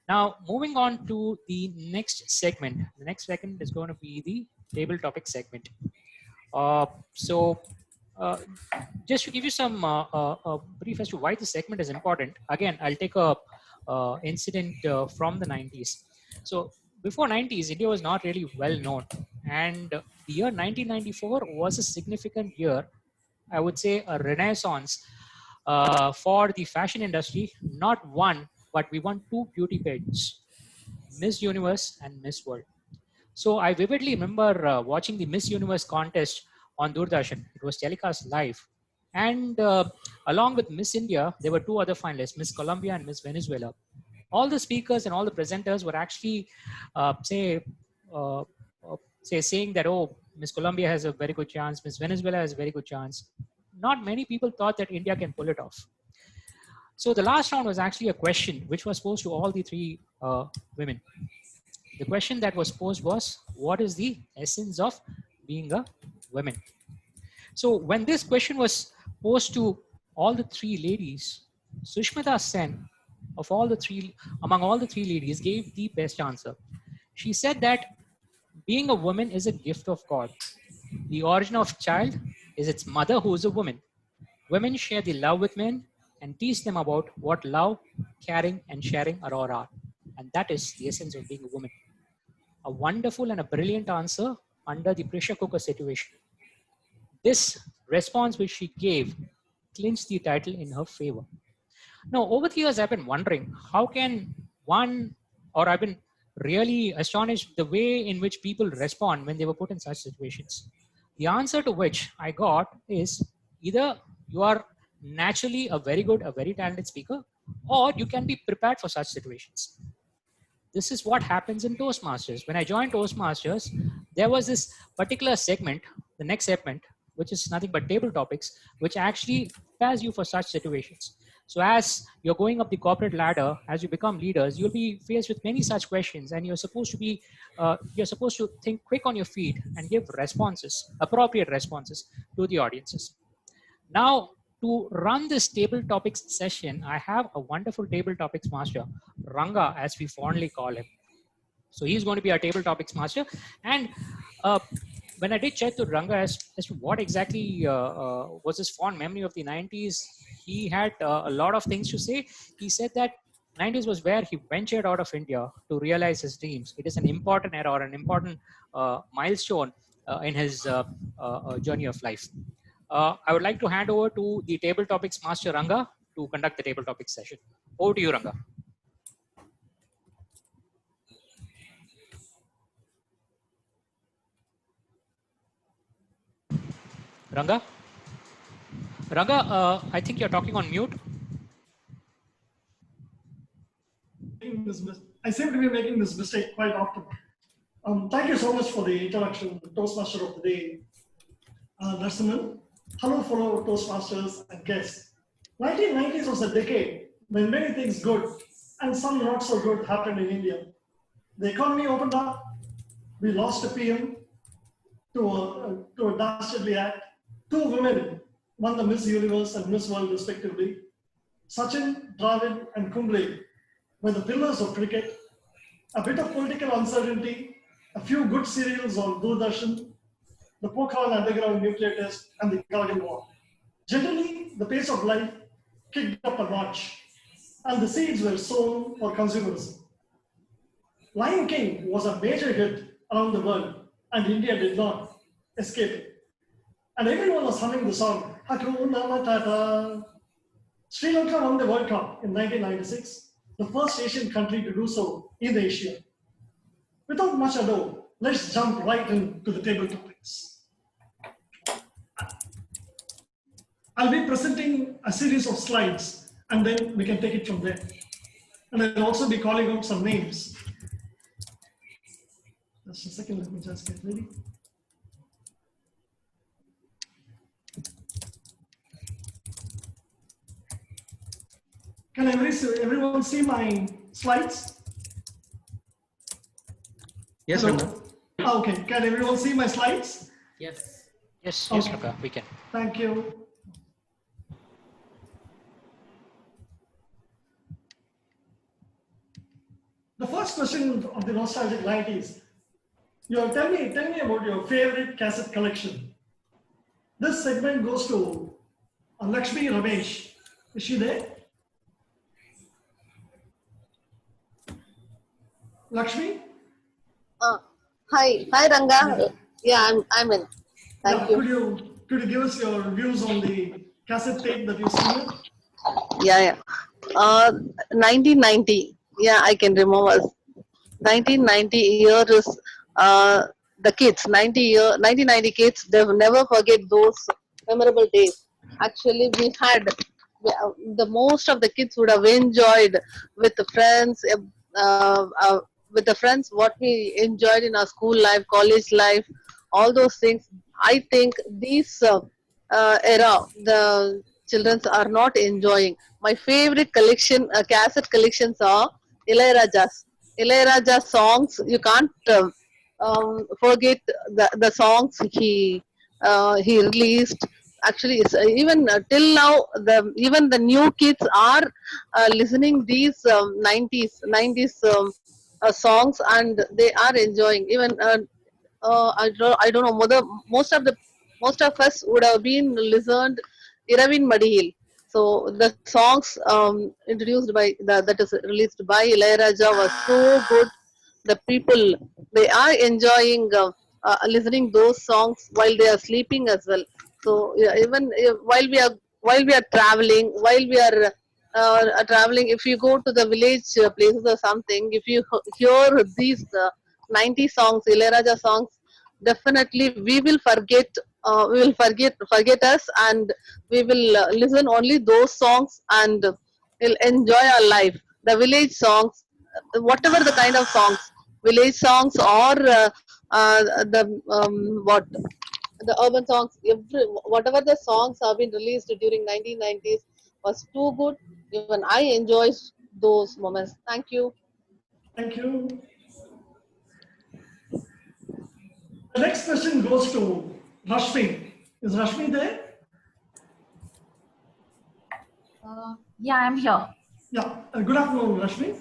Now, moving on to the next segment. The next segment is going to be the table topic segment. Just to give you some brief as to why this segment is important, again, I'll take a incident from the 90s. So before 90s, India was not really well known. And the year 1994 was a significant year, I would say a renaissance for the fashion industry. Not one, but we won 2 beauty pageants, Miss Universe and Miss World. So I vividly remember watching the Miss Universe contest on Doordarshan. It was telecast live. And along with Miss India, there were 2 other finalists, Miss Colombia and Miss Venezuela. All the speakers and all the presenters were actually saying that, oh, Miss Colombia has a very good chance, Miss Venezuela has a very good chance. Not many people thought that India can pull it off. So the last round was actually a question which was posed to all the 3 women. The question that was posed was, what is the essence of being a woman? So when this question was posed to all the 3 ladies, Sushmita Sen, among all the 3 ladies, gave the best answer. She said that being a woman is a gift of God. The origin of child is its mother, who is a woman. Women share the love with men and teach them about what love, caring, and sharing are. And that is the essence of being a woman. A wonderful and a brilliant answer under the pressure cooker situation. This response which she gave clinched the title in her favor. Now, over the years, I've been wondering, how can I've been really astonished the way in which people respond when they were put in such situations. The answer to which I got is either you are naturally a very talented speaker, or you can be prepared for such situations. This is what happens in Toastmasters. When I joined Toastmasters, there was this particular segment, the next segment, which is nothing but table topics, which actually prepares you for such situations. So as you're going up the corporate ladder, as you become leaders, you'll be faced with many such questions, and you're supposed to think quick on your feet and give responses, appropriate responses to the audiences. Now, to run this table topics session, I have a wonderful table topics master, Ranga, as we fondly call him. So he's going to be our table topics master. And when I did check with Ranga as to what exactly was his fond memory of the 90s, he had a lot of things to say. He said that 90s was where he ventured out of India to realize his dreams. It is an important era or an important milestone in his journey of life. I would like to hand over to the table topics master, Ranga, to conduct the table topics session. Over to you, Ranga. Ranga? Ranga, I think you're talking on mute. I seem to be making this mistake quite often. Thank you so much for the introduction, the Toastmaster of the day, Narasimhan. Hello, fellow Toastmasters and guests. 1990s was a decade when many things good and some not so good happened in India. The economy opened up. We lost a PM to a dastardly act. 2 women won the Miss Universe and Miss World respectively. Sachin, Dravid, and Kumble were the pillars of cricket. A bit of political uncertainty, a few good serials on Doordarshan, the Pokhran underground nuclear test, and the Kargil war. Generally, the pace of life kicked up a notch, and the seeds were sown for consumerism. Lion King was a major hit around the world, and India did not escape it. And everyone was humming the song, Hakuna Matata. Sri Lanka won the World Cup in 1996, the first Asian country to do so in Asia. Without much ado, let's jump right into the table topics. I'll be presenting a series of slides, and then we can take it from there. And I'll also be calling out some names. Just a second, let me just get ready. Can everyone see my slides? Yes, Ranga. Okay, can everyone see my slides? Yes. Yes, Okay. yes, Ranga, we can. Thank you. The first question of the nostalgic night is, tell me about your favorite cassette collection. This segment goes to Lakshmi Ramesh. Is she there? Lakshmi? Hi Ranga. Yeah, I'm in. Thank you. Could you give us your views on the cassette tape that you see? Yeah. 1990. Yeah, I can remember. 1990 year is the kids. 1990 kids. They will never forget those memorable days. Actually, we had the most of the kids would have enjoyed with the friends. With the friends, what we enjoyed in our school life, college life, all those things. I think these era, the children are not enjoying. My favorite collection, cassette collections are Ilayaraja's songs. You can't forget the songs he released. Actually, it's, even till now, even the new kids are listening these 90s songs, and they are enjoying. Even I don't know. Most of us would have been listened Iravin Madihil. So the songs introduced by that is released by Ilayaraja was so good. The people, they are enjoying listening those songs while they are sleeping as well. So yeah, even while we are traveling, if you go to the village places or something, if you hear these 90 songs, Ilayaraja songs, definitely we will forget us, and we will listen only those songs, and we'll enjoy our life. The village songs, whatever the kind of songs, village songs or the urban songs, whatever the songs have been released during 1990s, was too good. Even I enjoyed those moments. Thank you. Thank you. The next question goes to Rashmi. Is Rashmi there? Yeah, I'm here. Yeah. Good afternoon, Rashmi.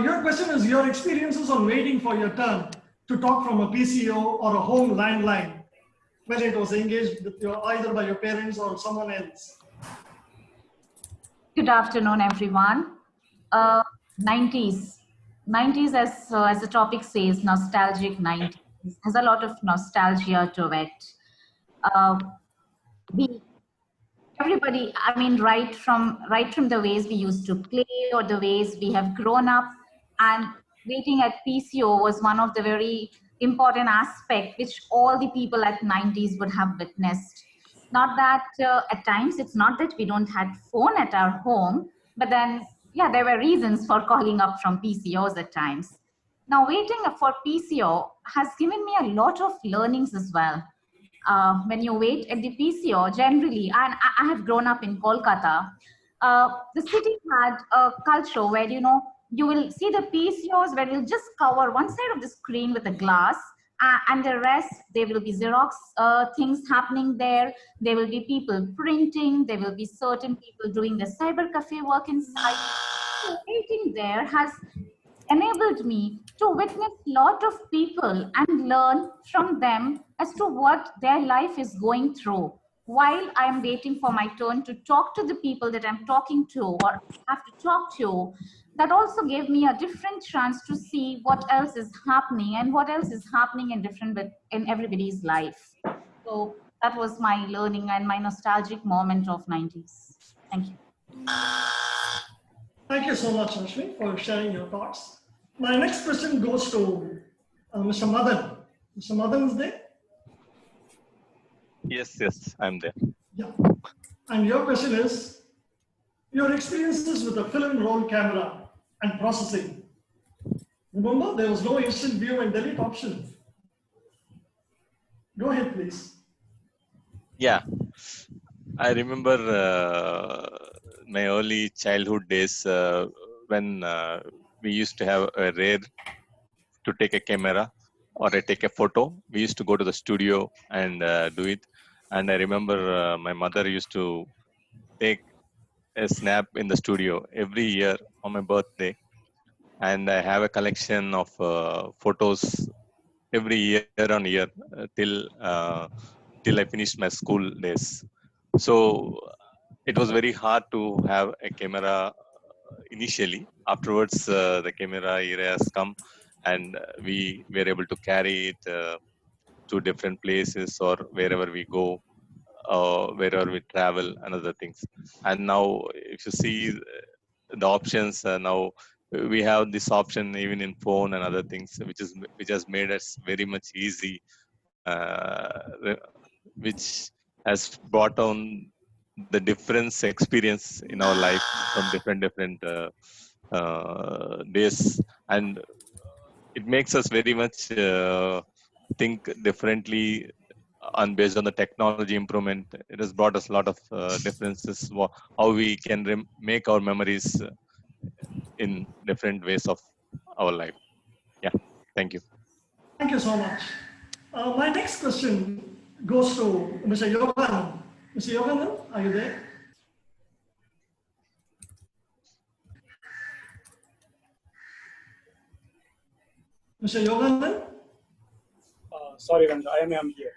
Your question is your experiences on waiting for your turn to talk from a PCO or a home landline when it was engaged with either by your parents or someone else. Good afternoon, everyone. 90s. 90s, as the topic says, nostalgic 90s, has a lot of nostalgia to it. Everybody, I mean, right from the ways we used to play or the ways we have grown up, and waiting at PCO was one of the very important aspects which all the people at 90s would have witnessed. Not that at times, it's not that we don't have phone at our home, but then, yeah, there were reasons for calling up from PCOs at times. Now, waiting for PCO has given me a lot of learnings as well. When you wait at the PCO, generally, and I have grown up in Kolkata, the city had a culture where, you know, you will see the PCOs where you'll just cover one side of the screen with a glass, and the rest, there will be Xerox things happening there. There will be people printing. There will be certain people doing the cyber cafe work inside. So waiting there has enabled me to witness a lot of people and learn from them as to what their life is going through while I am waiting for my turn to talk to the people that I'm talking to or have to talk to. That also gave me a different chance to see what else is happening and what else is happening in everybody's life. So that was my learning and my nostalgic moment of 90s. Thank you. Thank you so much, Rashmi, for sharing your thoughts. My next question goes to Mr. Madan. Mr. Madan is there? Yes, I'm there. Yeah. And your question is, your experiences with a film roll camera and processing. Remember, there was no instant view and delete option. Go ahead, please. Yeah, I remember my early childhood days when we used to have a rare to take a camera or take a photo. We used to go to the studio and do it. And I remember my mother used to take a snap in the studio every year on my birthday. And I have a collection of photos every year on year till I finished my school days. So it was very hard to have a camera initially. Afterwards, the camera era has come, and we were able to carry it to different places or wherever we go, wherever we travel, and other things. And now, if you see the options now, we have this option even in phone and other things, which has made us very much easy, which has brought on the difference experience in our life from different days, and it makes us very much think differently. And based on the technology improvement, it has brought us a lot of differences, how we can make our memories in different ways of our life. Yeah, thank you. Thank you so much. My next question goes to Mr. Yoganand. Mr. Yoganand, are you there? Mr. Yoganand? Sorry, Ranga, I am here.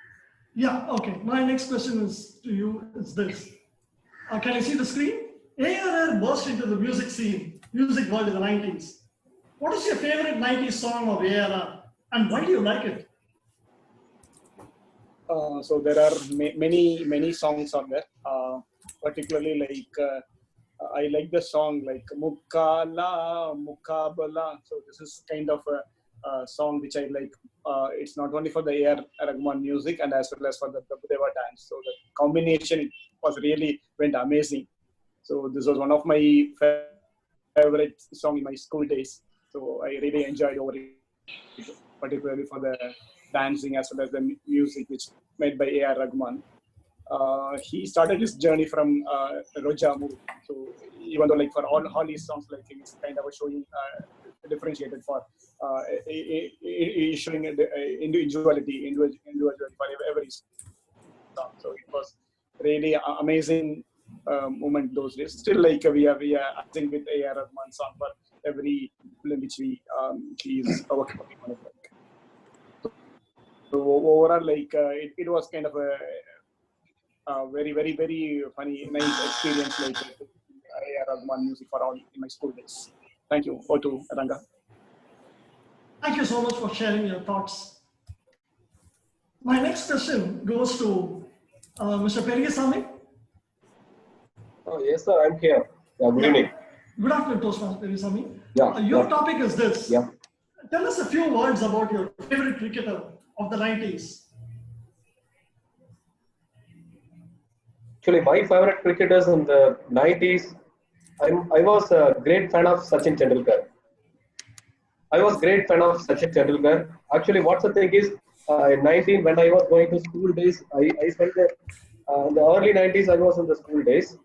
Yeah, okay. My next question is to you is this. Can you see the screen? ARR burst into the music world in the 90s. What is your favorite 90s song of ARR and why do you like it? So there are many songs on there. Particularly like I like the song like Mukala Mukabala. So this is kind of a song which I like. It's not only for the A.R. Rahman music and as well as for the Deva dance. So the combination was really went amazing. So this was one of my favorite song in my school days. So I really enjoyed over it, particularly for the dancing as well as the music which made by A.R. Rahman. he started his journey from Roja movie. So even though like for all his songs, like he's kind of showing differentiated for showing individuality for every song. So it was really amazing moment those days. Still, like we are acting with A.R. Rahman song for every film which he is working on it. So overall, like it was kind of a very funny, nice experience. Like A.R. Rahman music for all in my school days. Thank you. Over to Ranga. Thank you so much for sharing your thoughts. My next question goes to Mr. Perigasamy. Oh, yes, sir, I'm here. Yeah, good evening. Good afternoon, Toastmaster Perigasamy. Yeah, your topic is this. Yeah. Tell us a few words about your favorite cricketer of the 90s. Actually, my favorite cricketers in the 90s, I was a great fan of Sachin Tendulkar. Actually, what's the thing is, in 19, when I was going to school days, I spent in the early 90s, I was in the school days.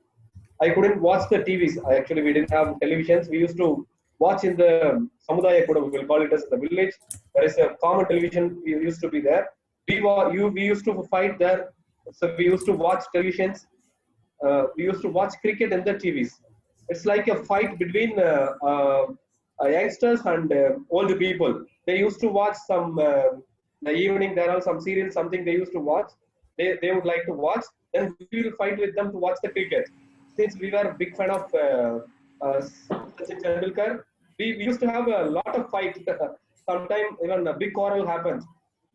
I couldn't watch the TVs. We didn't have televisions. We used to watch in the Samudaya Kudam, we'll call it as the village. There is a common television, we used to be there. We used to fight there. So we used to watch televisions. We used to watch cricket in the TVs. It's like a fight between youngsters and old people. They used to watch some, the evening there are some serials, something they used to watch. They would like to watch. Then we will fight with them to watch the cricket. Since we were a big fan of Sachin Tendulkar, we used to have a lot of fights. Sometimes even a big quarrel happens.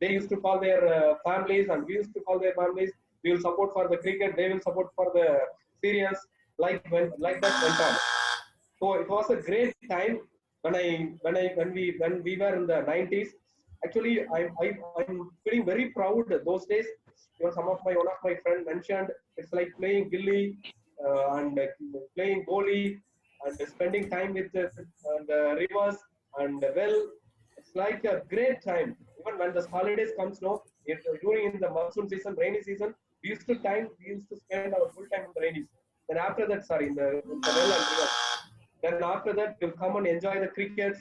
They used to call their families and we used to call their families. We will support for the cricket, they will support for the serials, like that went on. So it was a great time when we were in the 90s. Actually, I'm feeling very proud those days. One of my friends mentioned it's like playing gilly and playing goalie and spending time with the rivers and well. It's like a great time. Even when the holidays comes, during the monsoon season, rainy season, we used to spend our full time in the rainy. Then after that, in the well and river. Then after that, we'll come and enjoy the cricket.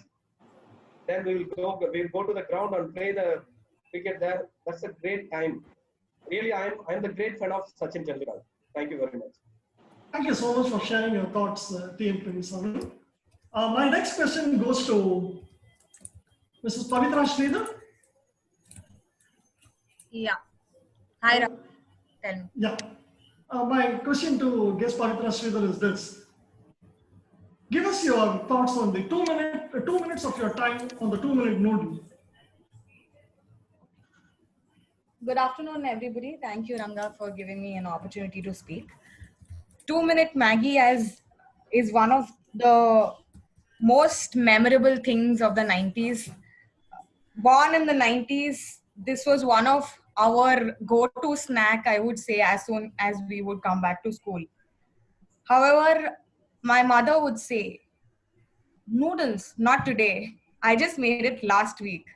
Then we'll go to the ground and play the cricket there. That's a great time. Really, I'm the great fan of Sachin Tendulkar. Thank you very much. Thank you so much for sharing your thoughts, T.M. Perigasamy. My next question goes to Mrs. Pavitra Sridhar. Yeah. Hi, Ram. Tell me. Yeah. My question to guest Pavitra Sridhar is this. Give us your thoughts on the 2 minutes of your time on the 2-minute noodle. Good afternoon, everybody. Thank you, Ranga, for giving me an opportunity to speak. 2-minute Maggie is one of the most memorable things of the 90s. Born in the 90s, this was one of our go-to snack, I would say, as soon as we would come back to school. However, my mother would say, noodles, not today. I just made it last week.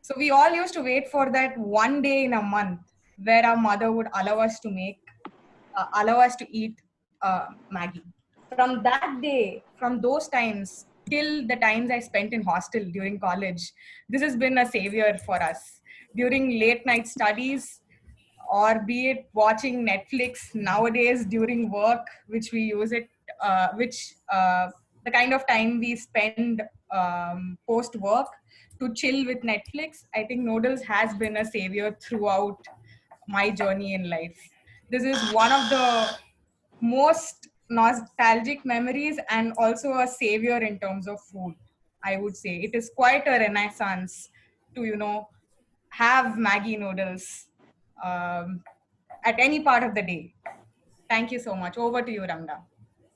So we all used to wait for that one day in a month where our mother would allow us to eat Maggie. From that day, from those times till the times I spent in hostel during college, this has been a savior for us. During late night studies, or be it watching Netflix nowadays during work, which we use it, the kind of time we spend post work to chill with Netflix, I think noodles has been a savior throughout my journey in life. This is one of the most nostalgic memories and also a savior in terms of food, I would say. It is quite a renaissance to, have Maggie noodles at any part of the day. Thank you so much. Over to you, Ranga.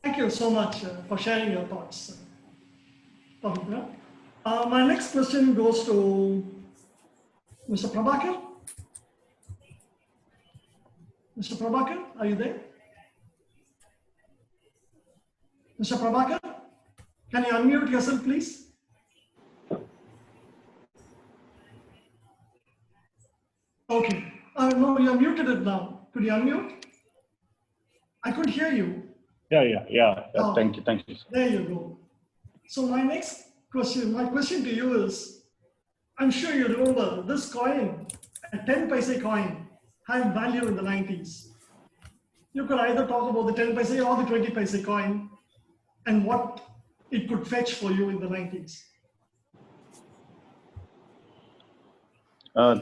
Thank you so much for sharing your thoughts, Pavitra. My next question goes to Mr. Prabhakar. Mr. Prabhakar, are you there? Mr. Prabhakar, can you unmute yourself, please? Okay. No, you are muted it now. Could you unmute? I couldn't hear you. Yeah. Oh, Thank you. There you go. So my question to you is, I'm sure you remember this coin, a 10 paise coin, had value in the 90s. You could either talk about the 10 paise or the 20 paise coin and what it could fetch for you in the 90s.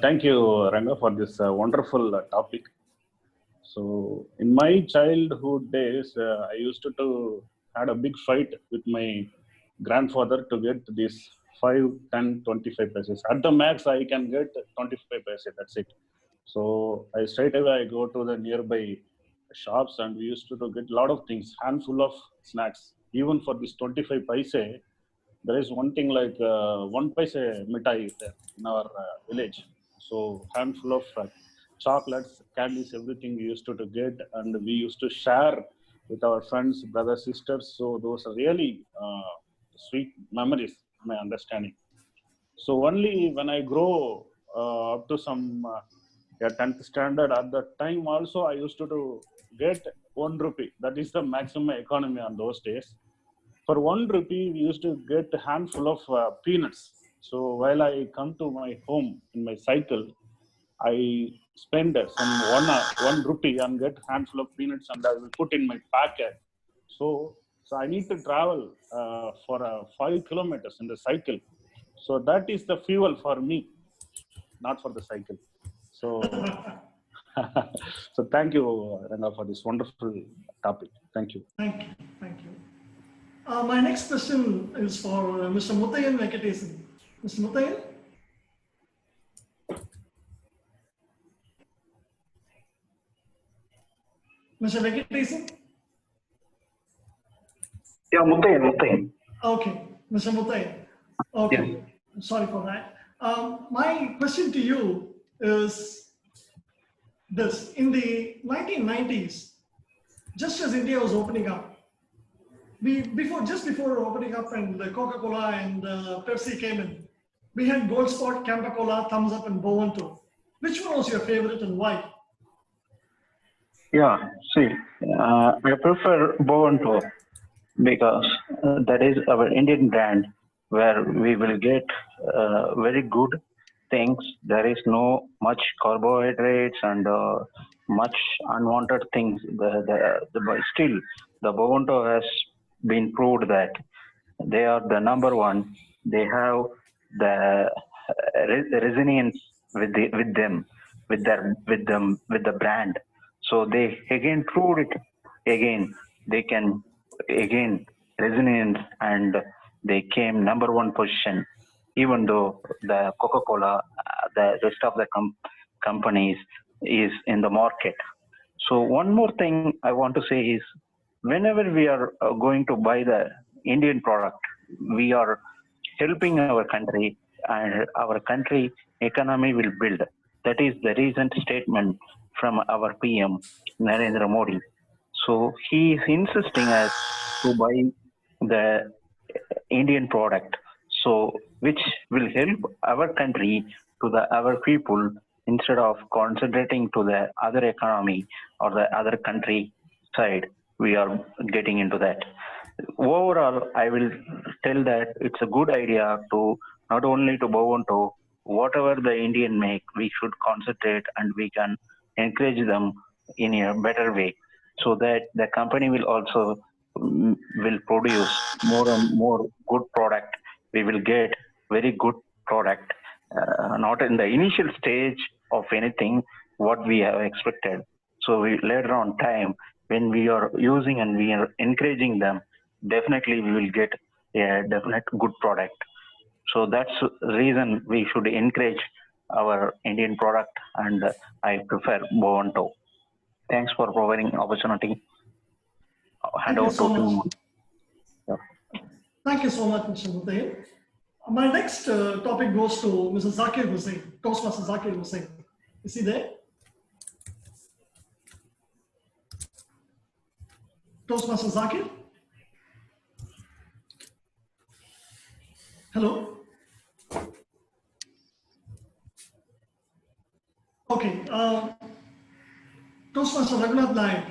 Thank you, Ranga, for this wonderful topic. So, in my childhood days, I used to had a big fight with my grandfather to get this 5, 10, 25 pesos. At the max, I can get 25 pesos. That's it. So, I straight away I go to the nearby shops and we used to get a lot of things, handful of snacks. Even for this 25 paise, there is one thing like 1 paise mithai in our village. So handful of chocolates, candies, everything we used to get, and we used to share with our friends, brothers, sisters. So those are really sweet memories, my understanding. So only when I grow up to some 10th standard, at that time also I used to get 1 rupee. That is the maximum economy on those days. For 1 rupee, we used to get a handful of peanuts. So while I come to my home in my cycle, I spend some 1 rupee and get a handful of peanuts and I will put in my packet. So I need to travel for 5 kilometers in the cycle. So that is the fuel for me, not for the cycle. So, so thank you, Ranga, for this wonderful topic. Thank you. Thank you. My next question is for Mr. Muthayan Venkatesan. Mr. Muthayan? Mr. Venkatesan? Yeah, Muthayan. Okay, Mr. Muthayan. Okay, Yeah. Sorry for that. My question to you is this. In the 1990s, just as India was opening up, just before opening up and the Coca-Cola and Pepsi came in, we had Gold Spot, Campa-Cola, Thumbs Up, and Buoyant. Which one was your favorite and why? Yeah, see, I prefer Buoyant because that is our Indian brand where we will get very good things. There is no much carbohydrates and much unwanted things. Still, the Buoyant has been proved that they are the number one. They have the resonance with the brand. So they again proved it again. They can again resonance and they came number one position. Even though the Coca-Cola, the rest of the companies is in the market. So one more thing I want to say is, whenever we are going to buy the Indian product, we are helping our country and our country economy will build. That is the recent statement from our PM, Narendra Modi. So he is insisting us to buy the Indian product, so which will help our country to our people instead of concentrating to the other economy or the other country side. We are getting into that. Overall, I will tell that it's a good idea to not only to bow on to whatever the Indian make, we should concentrate and we can encourage them in a better way, so that the company will also will produce more and more good product. We will get very good product, not in the initial stage of anything what we have expected. So we later on time when we are using and we are encouraging them, definitely we will get a definite good product. So that's the reason we should encourage our Indian product, and I prefer Buoyant. Thanks for providing opportunity. Thank you so much. Thank you so much, Mr. Muthayan. My next topic goes to Mr. Zakir Hussain, Toastmaster Zakir Hussain. Is he there? Toastmaster Zakir? Hello? Okay. Toastmaster Raghunath Naik.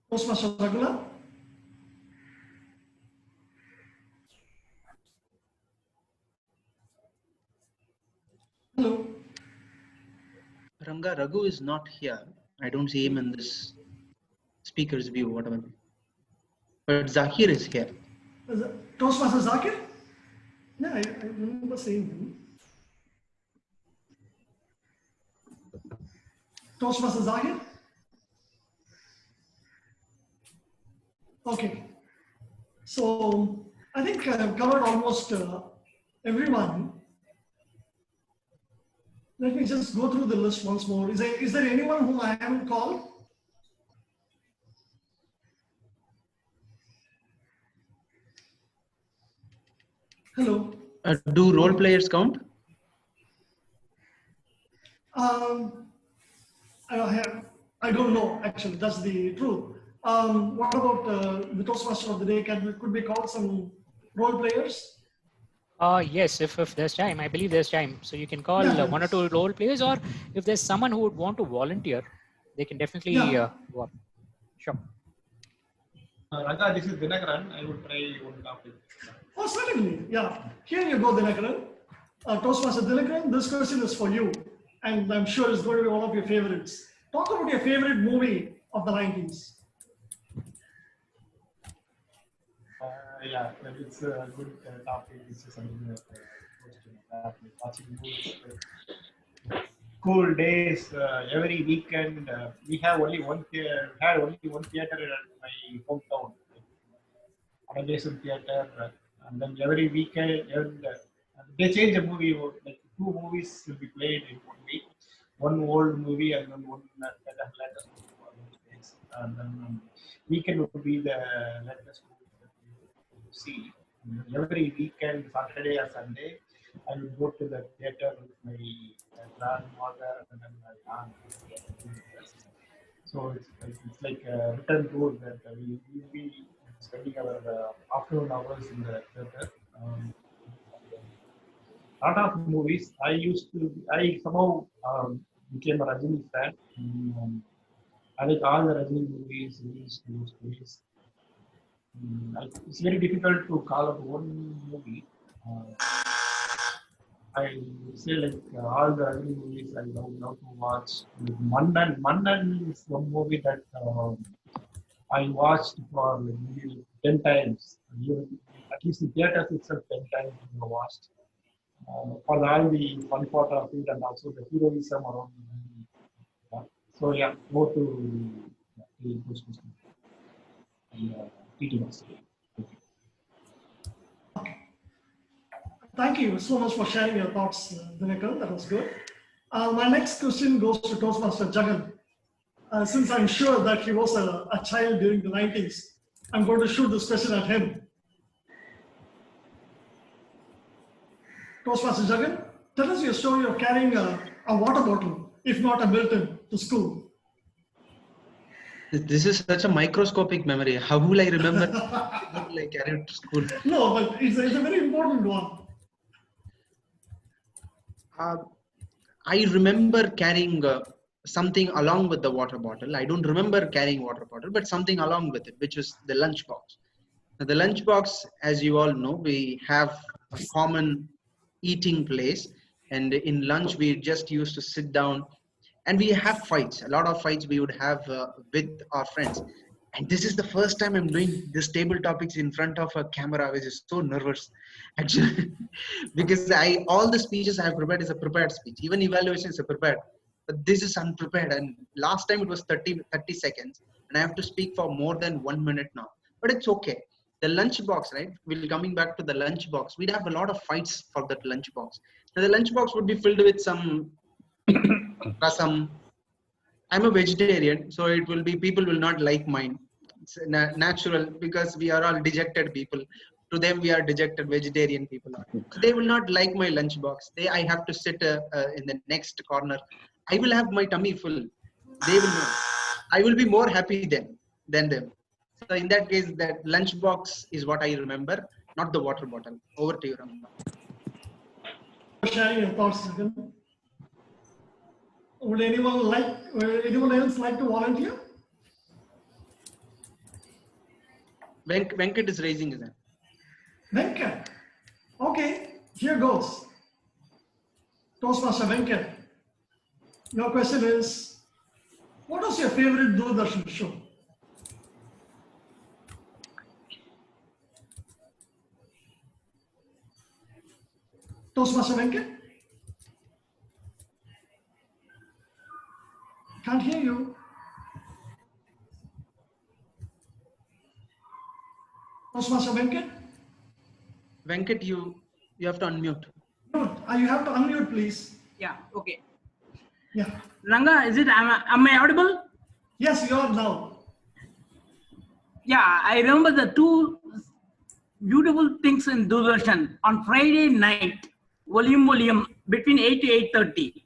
Toastmaster Raghunath. Hello. Ranga, Raghu is not here. I don't see him in this speaker's view, whatever. But Zakir is here. Toastmaster Zakir? Yeah, I remember seeing him. Toastmaster Zakir? Okay. So I think I've covered almost everyone. Let me just go through the list once more. Is there anyone whom I haven't called? Hello. Do role players count? I don't know, actually. That's the truth. What about the Toastmaster of the day? Could we call some role players? Yes, if there's time, I believe there's time. So you can call Yeah, one or two role players, or if there's someone who would want to volunteer, they can definitely go up. Sure. Ranga, this is Dinakaran. I would try one topic. Oh, certainly. Yeah. Here you go, Dinakaran. Toastmaster Dinakaran, this question is for you. And I'm sure it's going to be one of your favorites. Talk about your favorite movie of the 90s. Yeah, it's a good topic. It's something that watching movies. School days, every weekend. We have only one theater. Had only one theater in my hometown, Adjacent theater, and then every weekend, they change the movie. Like 2 movies will be played in 1 week. One old movie and then one latest movie. And then weekend would be the latest movie that we see. And every weekend, Saturday or Sunday, I would go to the theater with my grandmother and then my aunt. So it's like a return tour that we will be spending our afternoon hours in the theater. Lot of movies. I somehow became a Rajini fan. I like all the Rajini movies released in those days. It's very difficult to call out one movie. I say like all the Rajini movies I love to watch. Mandan is one movie that I watched for maybe 10 times. At least in theaters itself 10 times I watched. For all the fun part of it and also the heroism around it. So yeah, go to the Toastmasters and TT. Thank you so much for sharing your thoughts, Dinakar. That was good. My next question goes to Toastmaster Jagan. Since I'm sure that he was a child during the 90s, I'm going to shoot this question at him. Toastmaster Jagan, tell us your story of carrying a water bottle, if not a Milton, to school. This is such a microscopic memory. How will I remember what will I carry it to school? No, but it's a very important one. I remember carrying something along with the water bottle. I don't remember carrying water bottle, but something along with it, which was the lunch box. Now, the lunch box, as you all know, we have a common eating place, and in lunch we just used to sit down, and we have fights. A lot of fights we would have with our friends. And this is the first time I'm doing this table topics in front of a camera, which is so nervous, actually, because all the speeches I have prepared is a prepared speech. Even evaluation is a prepared, but this is unprepared. And last time it was 30 seconds, and I have to speak for more than 1 minute now. But it's okay. The lunch box, right? We're coming back to the lunch box. We'd have a lot of fights for that lunch box. Now, the lunch box would be filled with some rasam. I'm a vegetarian, so it will be, people will not like mine. It's natural, because we are all dejected people. To them, we are dejected vegetarian people. So they will not like my lunch box. I have to sit in the next corner. I will have my tummy full. They will not. I will be more happy than them. So in that case, that lunch box is what I remember, not the water bottle. Over to you, Ranga. Sharing your thoughts, Jagan. Would anyone else like to volunteer? Venkat is raising his hand. Venkat. Okay, here goes. Toastmaster Venkat. Your question is, what was your favorite Doordarshan show? Toastmaster Venkat? Can't hear you. Toastmaster Venkat? Venkat, you have to unmute. Mute. You have to unmute, please. Yeah, okay. Yeah. Ranga, am I audible? Yes, you are now. Yeah, I remember the two beautiful things in Doordarshan on Friday night, volume between 8 to 8:30,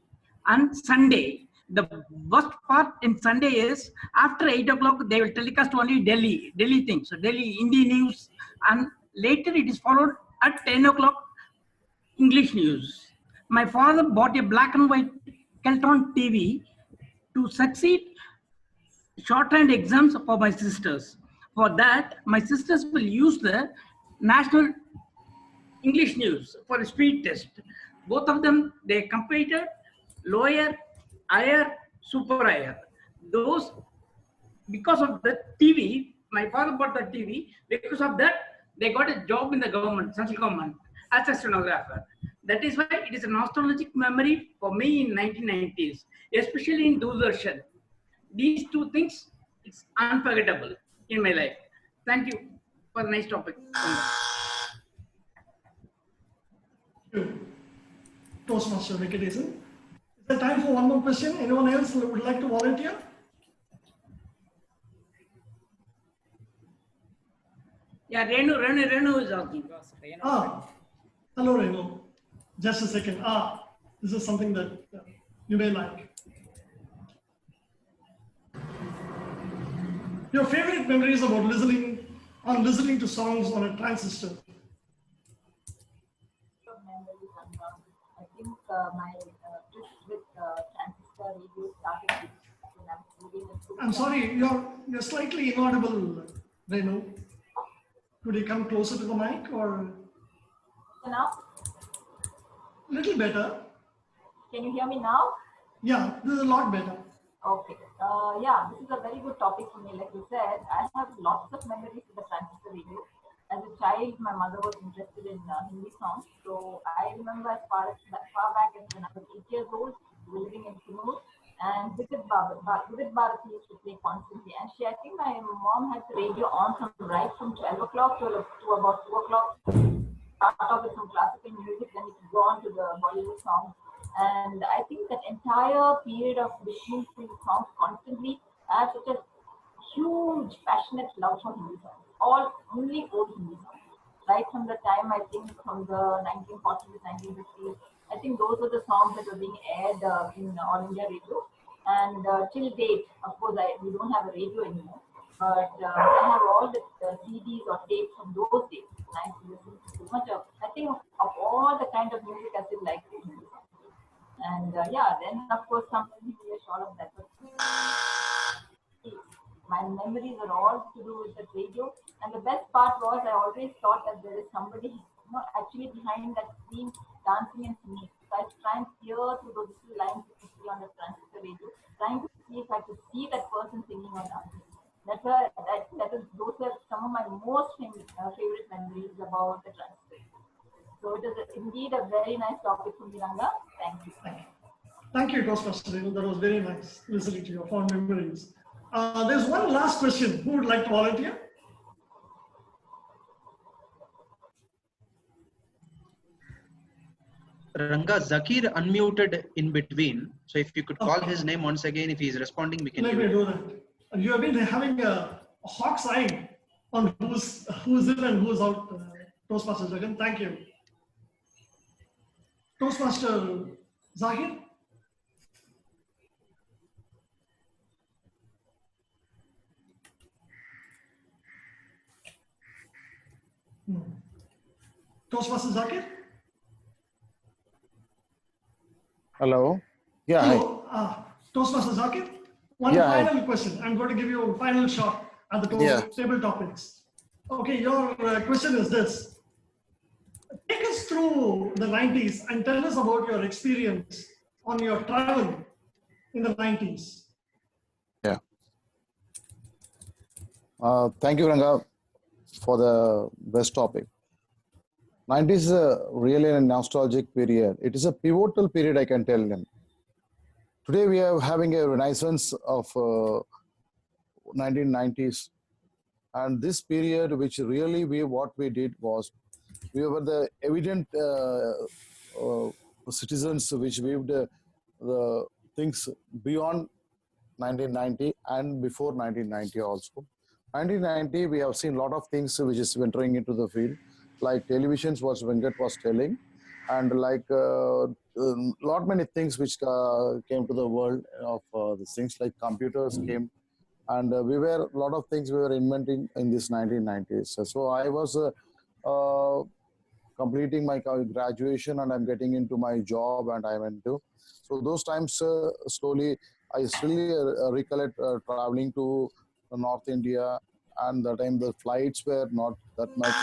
and Sunday. The worst part in Sunday is after 8 o'clock they will telecast only Delhi things, so Delhi Hindi news, and later it is followed at 10 o'clock English news. My father bought a black and white Keltron TV to succeed shorthand exams for my sisters. For that, my sisters will use the national English news for a speed test. Both of them, they competed lower, higher, super higher. Those, because of the TV, my father bought the TV. Because of that, they got a job in the government, central government, as a stenographer. That is why it is a nostalgic memory for me in 1990s, especially in Doordarshan. These two things, it's unforgettable in my life. Thank you for the nice topic. Toastmaster Venkateshan. Is there time for one more question? Anyone else would like to volunteer? Yeah, Renu is asking. Hello Renu. Just a second. This is something that you may like. Your favorite memories about listening to songs on a transistor? I think my trip with transistor radio started when I was reading the book. I'm sorry, you're slightly inaudible, Renu. Could you come closer to the mic or? Now? Little better. Can you hear me now? Yeah, this is a lot better. Okay. Yeah, this is a very good topic for me. Like you said, I have lots of memories with the transistor radio. As a child, my mother was interested in Hindi songs. So I remember as far back as when I was 8 years old, we were living in Kunur, and Vidit Bharati used to play constantly. And I think my mom had the radio on right from 12 o'clock to about 2 o'clock. Start off with some classical music, then it would go on to the Bollywood songs. And I think that entire period of listening to songs constantly, I have such a huge, passionate love for Hindi songs. Only old Hindi songs. Right from the time, I think, from the 1940s, 1950s, I think those were the songs that were being aired in All India Radio. And till date, of course, we don't have a radio anymore. But I have all the CDs or tapes from those days. And I listen to so much of, I think, of all the kind of music I still like to Hindi songs. And yeah, then of course, sometimes English, all of that. But my memories are all to do with the radio. And the best part was I always thought that there is somebody, actually behind that screen dancing and singing. So I try and hear through those little lines that you see on the transistor radio, trying to see if I could see that person singing or dancing. That's why those are some of my most favorite memories about the transistor. So it is indeed a very nice topic from Ranga. Thank you. Thank you, Toastmaster. That was very nice listening to your fond memories. There's one last question. Who would like to volunteer? Ranga, Zakir unmuted in between. So if you could call his name once again, if he's responding, we can Let me do that. You have been having a hawk's eye on who's in and who's out, Toastmaster Jagan. Thank you. Toastmaster Zahir? Toastmaster Zakir? Hello. Yeah. Hello. Toastmaster Zakir, one final question. I'm going to give you a final shot at the table topics. Okay, your question is this. Take us through the 90s and tell us about your experience on your travel in the 90s. Yeah. Thank you, Ranga, for the best topic. 90s is really a nostalgic period. It is a pivotal period, I can tell them. Today we are having a renaissance of 1990s. And this period, which really what we did was, we were the evident citizens which lived the things beyond 1990 and before 1990 also. 1990, we have seen a lot of things which is entering into the field, like televisions, what Venkat was telling, and like lot many things which came to the world of these things, like computers came, and we were a lot of things we were inventing in this 1990s. So I was completing my graduation and I'm getting into my job and I went to. So those times slowly, I still recollect traveling to North India, and the time the flights were not that much.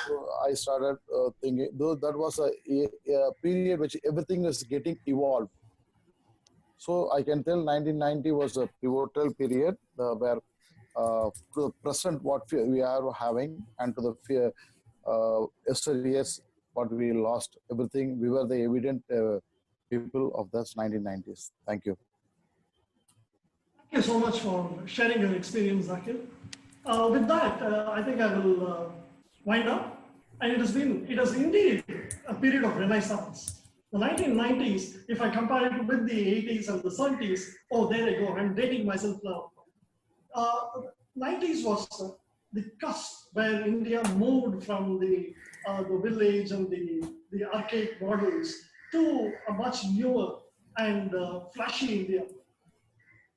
So I started thinking, though that was a period which everything is getting evolved. So I can tell 1990 was a pivotal period where to the present what we are having and to the yesterday's what we lost, everything, we were the evident people of those 1990s. Thank you. Thank you so much for sharing your experience, Zakir. With that, I think I will wind up. And it has indeed a period of renaissance. The 1990s, if I compare it with the 80s and the 70s, oh, there I go, I'm dating myself now. 90s was the cusp where India moved from the village and the archaic models to a much newer and flashy India.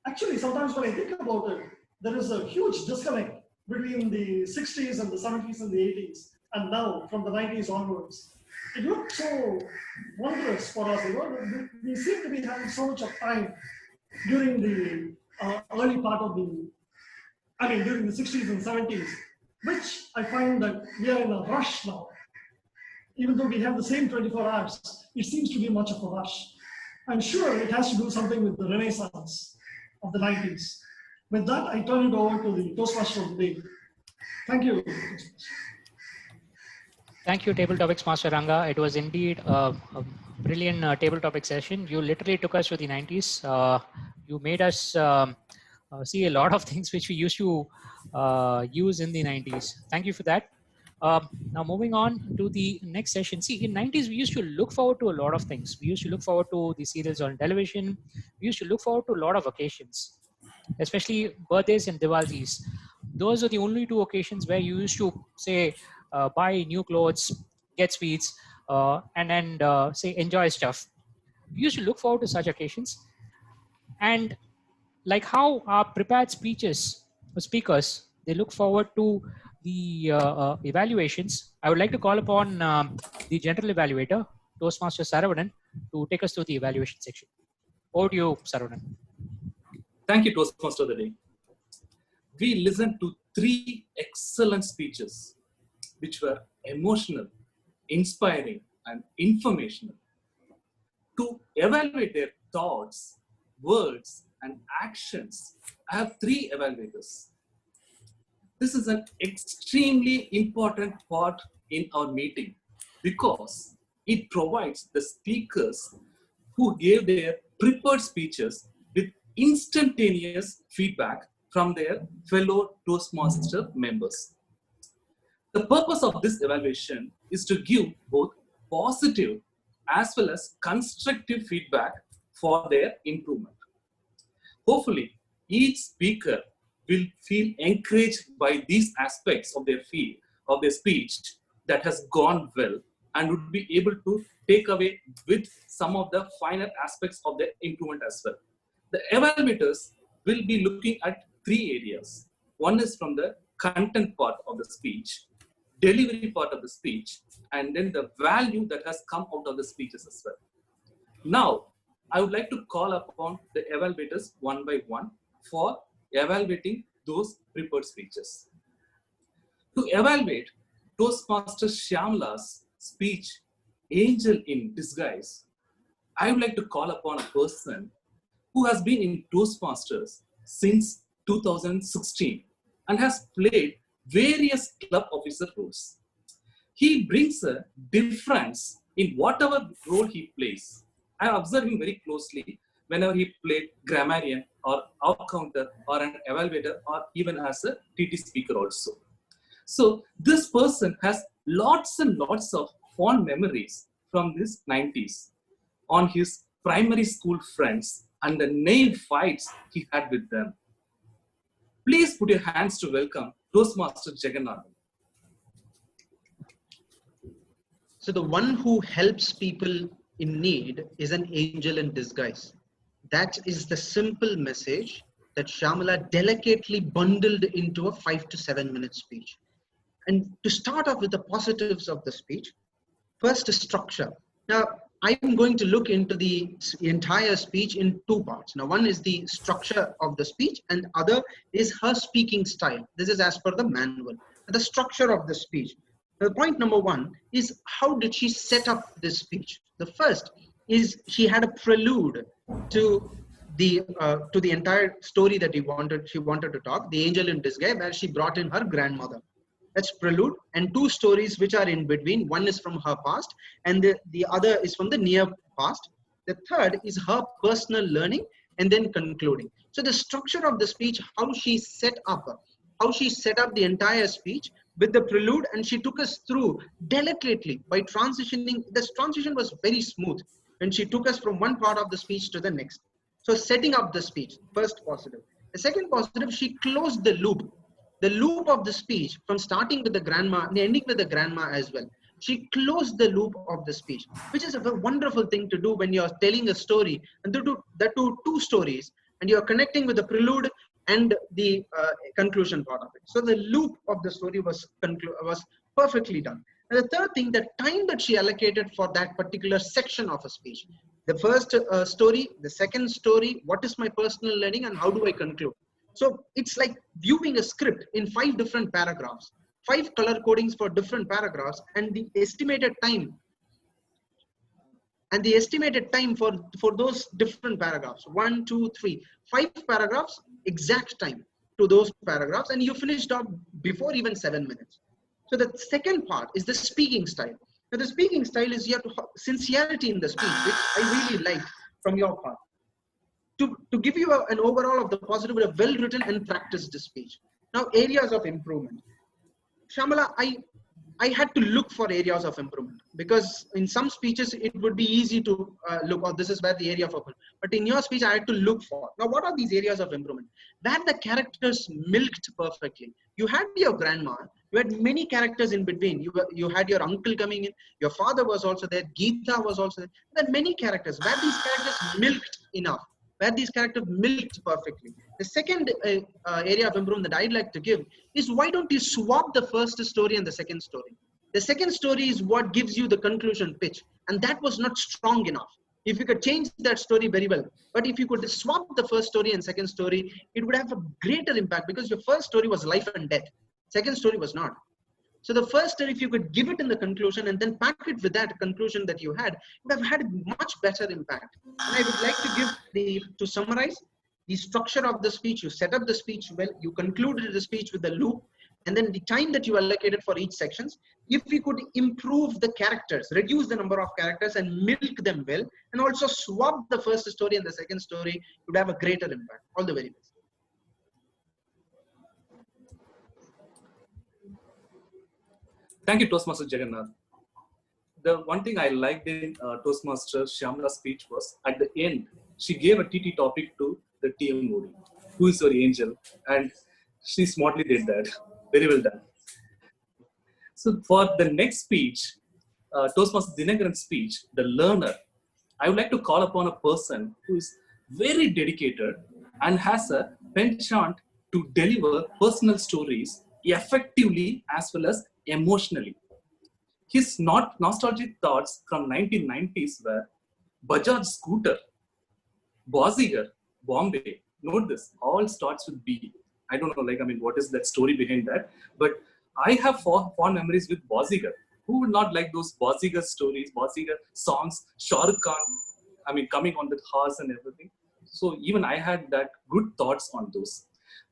Actually, sometimes when I think about it, there is a huge disconnect between the 60s and the 70s and the 80s, and now from the 90s onwards. It looked so wondrous for us. We seem to be having so much of time during the early part of during the 60s and 70s, which I find that we are in a rush now. Even though we have the same 24 hours, it seems to be much of a rush. I'm sure it has to do something with the renaissance of the 90s. With that, I turn it over to the Toastmaster of the day. Thank you. Thank you, Table Topics Master Ranga. It was indeed a brilliant table topic session. You literally took us to the 90s. You made us see a lot of things which we used to use in the 90s. Thank you for that. Now moving on to the next session. See, in 90s, we used to look forward to a lot of things. We used to look forward to the serials on television. We used to look forward to a lot of occasions, especially birthdays and Diwalis. Those are the only two occasions where you used to say, buy new clothes, get sweets, and then say enjoy stuff. We used to look forward to such occasions. And like how our prepared speakers, they look forward to the evaluations. I would like to call upon the general evaluator, Toastmaster Saravanan, to take us through the evaluation section. Over to you, Saravanan. Thank you, Toastmaster of the day. We listened to 3 excellent speeches, which were emotional, inspiring, and informational. To evaluate their thoughts, words, and actions, I have 3 evaluators. This is an extremely important part in our meeting because it provides the speakers who gave their prepared speeches with instantaneous feedback from their fellow Toastmaster members. The purpose of this evaluation is to give both positive as well as constructive feedback for their improvement. Hopefully, each speaker will feel encouraged by these aspects of their speech that has gone well and would be able to take away with some of the finer aspects of their improvement as well. The evaluators will be looking at 3 areas. One is from the content part of the speech, delivery part of the speech, and then the value that has come out of the speeches as well. Now, I would like to call upon the evaluators one by one for evaluating those prepared speeches. To evaluate Toastmaster Shamless speech, Angel in Disguise, I would like to call upon a person who has been in Toastmasters since 2016 and has played various club officer roles. He brings a difference in whatever role he plays. I observed him very closely whenever he played Grammarian or Outcounter or an evaluator or even as a TT speaker also. So this person has lots and lots of fond memories from his 90s on his primary school friends and the name fights he had with them. Please put your hands to welcome Toastmaster Jagannathan. So the one who helps people in need is an angel in disguise. That is the simple message that Shyamala delicately bundled into a 5 to 7 minute speech. And to start off with the positives of the speech, first is structure. Now, I'm going to look into the entire speech in two parts. Now, one is the structure of the speech and other is her speaking style. This is as per the manual. The structure of the speech. Point number one is how did she set up this speech? The first is she had a prelude to the entire story that she wanted to talk, The Angel in Disguise, where she brought in her grandmother. That's prelude, and two stories which are in between. One is from her past and the other is from the near past. The third is her personal learning and then concluding. So the structure of the speech, how she set up the entire speech with the prelude, and she took us through delicately by transitioning. This transition was very smooth when she took us from one part of the speech to the next. So setting up the speech, first positive. The second positive, she closed the loop of the speech from starting with the grandma and ending with the grandma as well. She closed the loop of the speech, which is a wonderful thing to do when you're telling a story and to do two stories and you're connecting with the prelude and the conclusion part of it. So the loop of the story was perfectly done. And the third thing, the time that she allocated for that particular section of a speech. The first story, the second story, what is my personal learning and how do I conclude? So it's like viewing a script in 5 different paragraphs, 5 color codings for different paragraphs, and the estimated time for those different paragraphs, 1, 2, 3, 5 paragraphs, exact time to those paragraphs, and you finished up before even 7 minutes. So the second part is the speaking style. Now the speaking style is you have to have sincerity in the speech, which I really liked from your part. To give you an overall of the positive, a well-written and practiced speech. Now, areas of improvement. Shambhala, I had to look for areas of improvement because in some speeches, it would be easy to look, oh, this is where the area of improvement. But in your speech, I had to look for. Now, what are these areas of improvement? Where the characters milked perfectly. You had your grandma, you had many characters in between. You had your uncle coming in, your father was also there, Geeta was also there. There are many characters where these characters milked enough. Where these characters milked perfectly. The second area of improvement that I'd like to give is why don't you swap the first story and the second story? The second story is what gives you the conclusion pitch, and that was not strong enough. If you could change that story very well, but if you could swap the first story and second story, it would have a greater impact because your first story was life and death. Second story was not. So the first story, if you could give it in the conclusion and then pack it with that conclusion that you had, it would have had a much better impact. And I would like to to summarize the structure of the speech. You set up the speech well, you concluded the speech with the loop, and then the time that you allocated for each sections. If we could improve the characters, reduce the number of characters and milk them well, and also swap the first story and the second story, it would have a greater impact. All the very best. Thank you, Toastmaster Jagannath. The one thing I liked in Toastmaster Shyamala's speech was at the end, she gave a TT topic to the TM Modi, who is your angel, and she smartly did that. Very well done. So for the next speech, Toastmaster Dinakaran's speech, the learner, I would like to call upon a person who is very dedicated and has a penchant to deliver personal stories effectively as well as emotionally. His nostalgic thoughts from 1990s were Bazaar scooter Bazaar, Bombay. Note this, all starts with B. I don't know, what is that story behind that? But I have fond memories with Bazaar. Who would not like those Bazaar stories, Bazaar songs, Shah Rukh Khan, coming on that horse and everything. So even I had that good thoughts on those.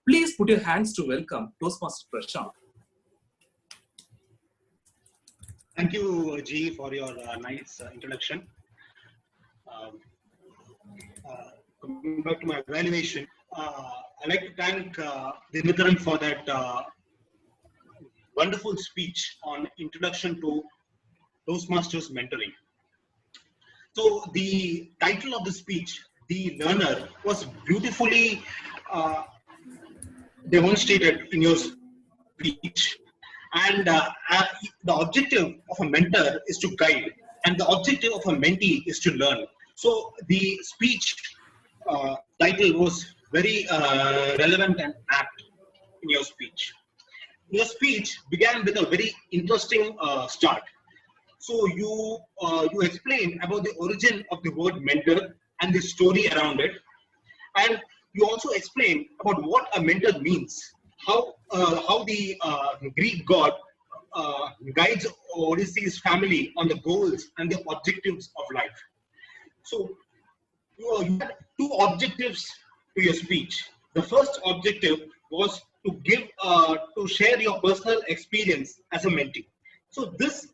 Please put your hands to welcome Toastmaster Prashant. Thank you, G, for your nice introduction. Coming back to my evaluation, I'd like to thank Dinakaran for that wonderful speech on introduction to Toastmasters mentoring. So the title of the speech, The Learner, was beautifully demonstrated in your speech. And the objective of a mentor is to guide, and the objective of a mentee is to learn. So the speech title was very relevant and apt in your speech. Your speech began with a very interesting start. So you explained about the origin of the word mentor and the story around it, and you also explained about what a mentor means, how the Greek god guides Odysseus' family on the goals and the objectives of life. So you had two objectives to your speech. The first objective was to share your personal experience as a mentee. So this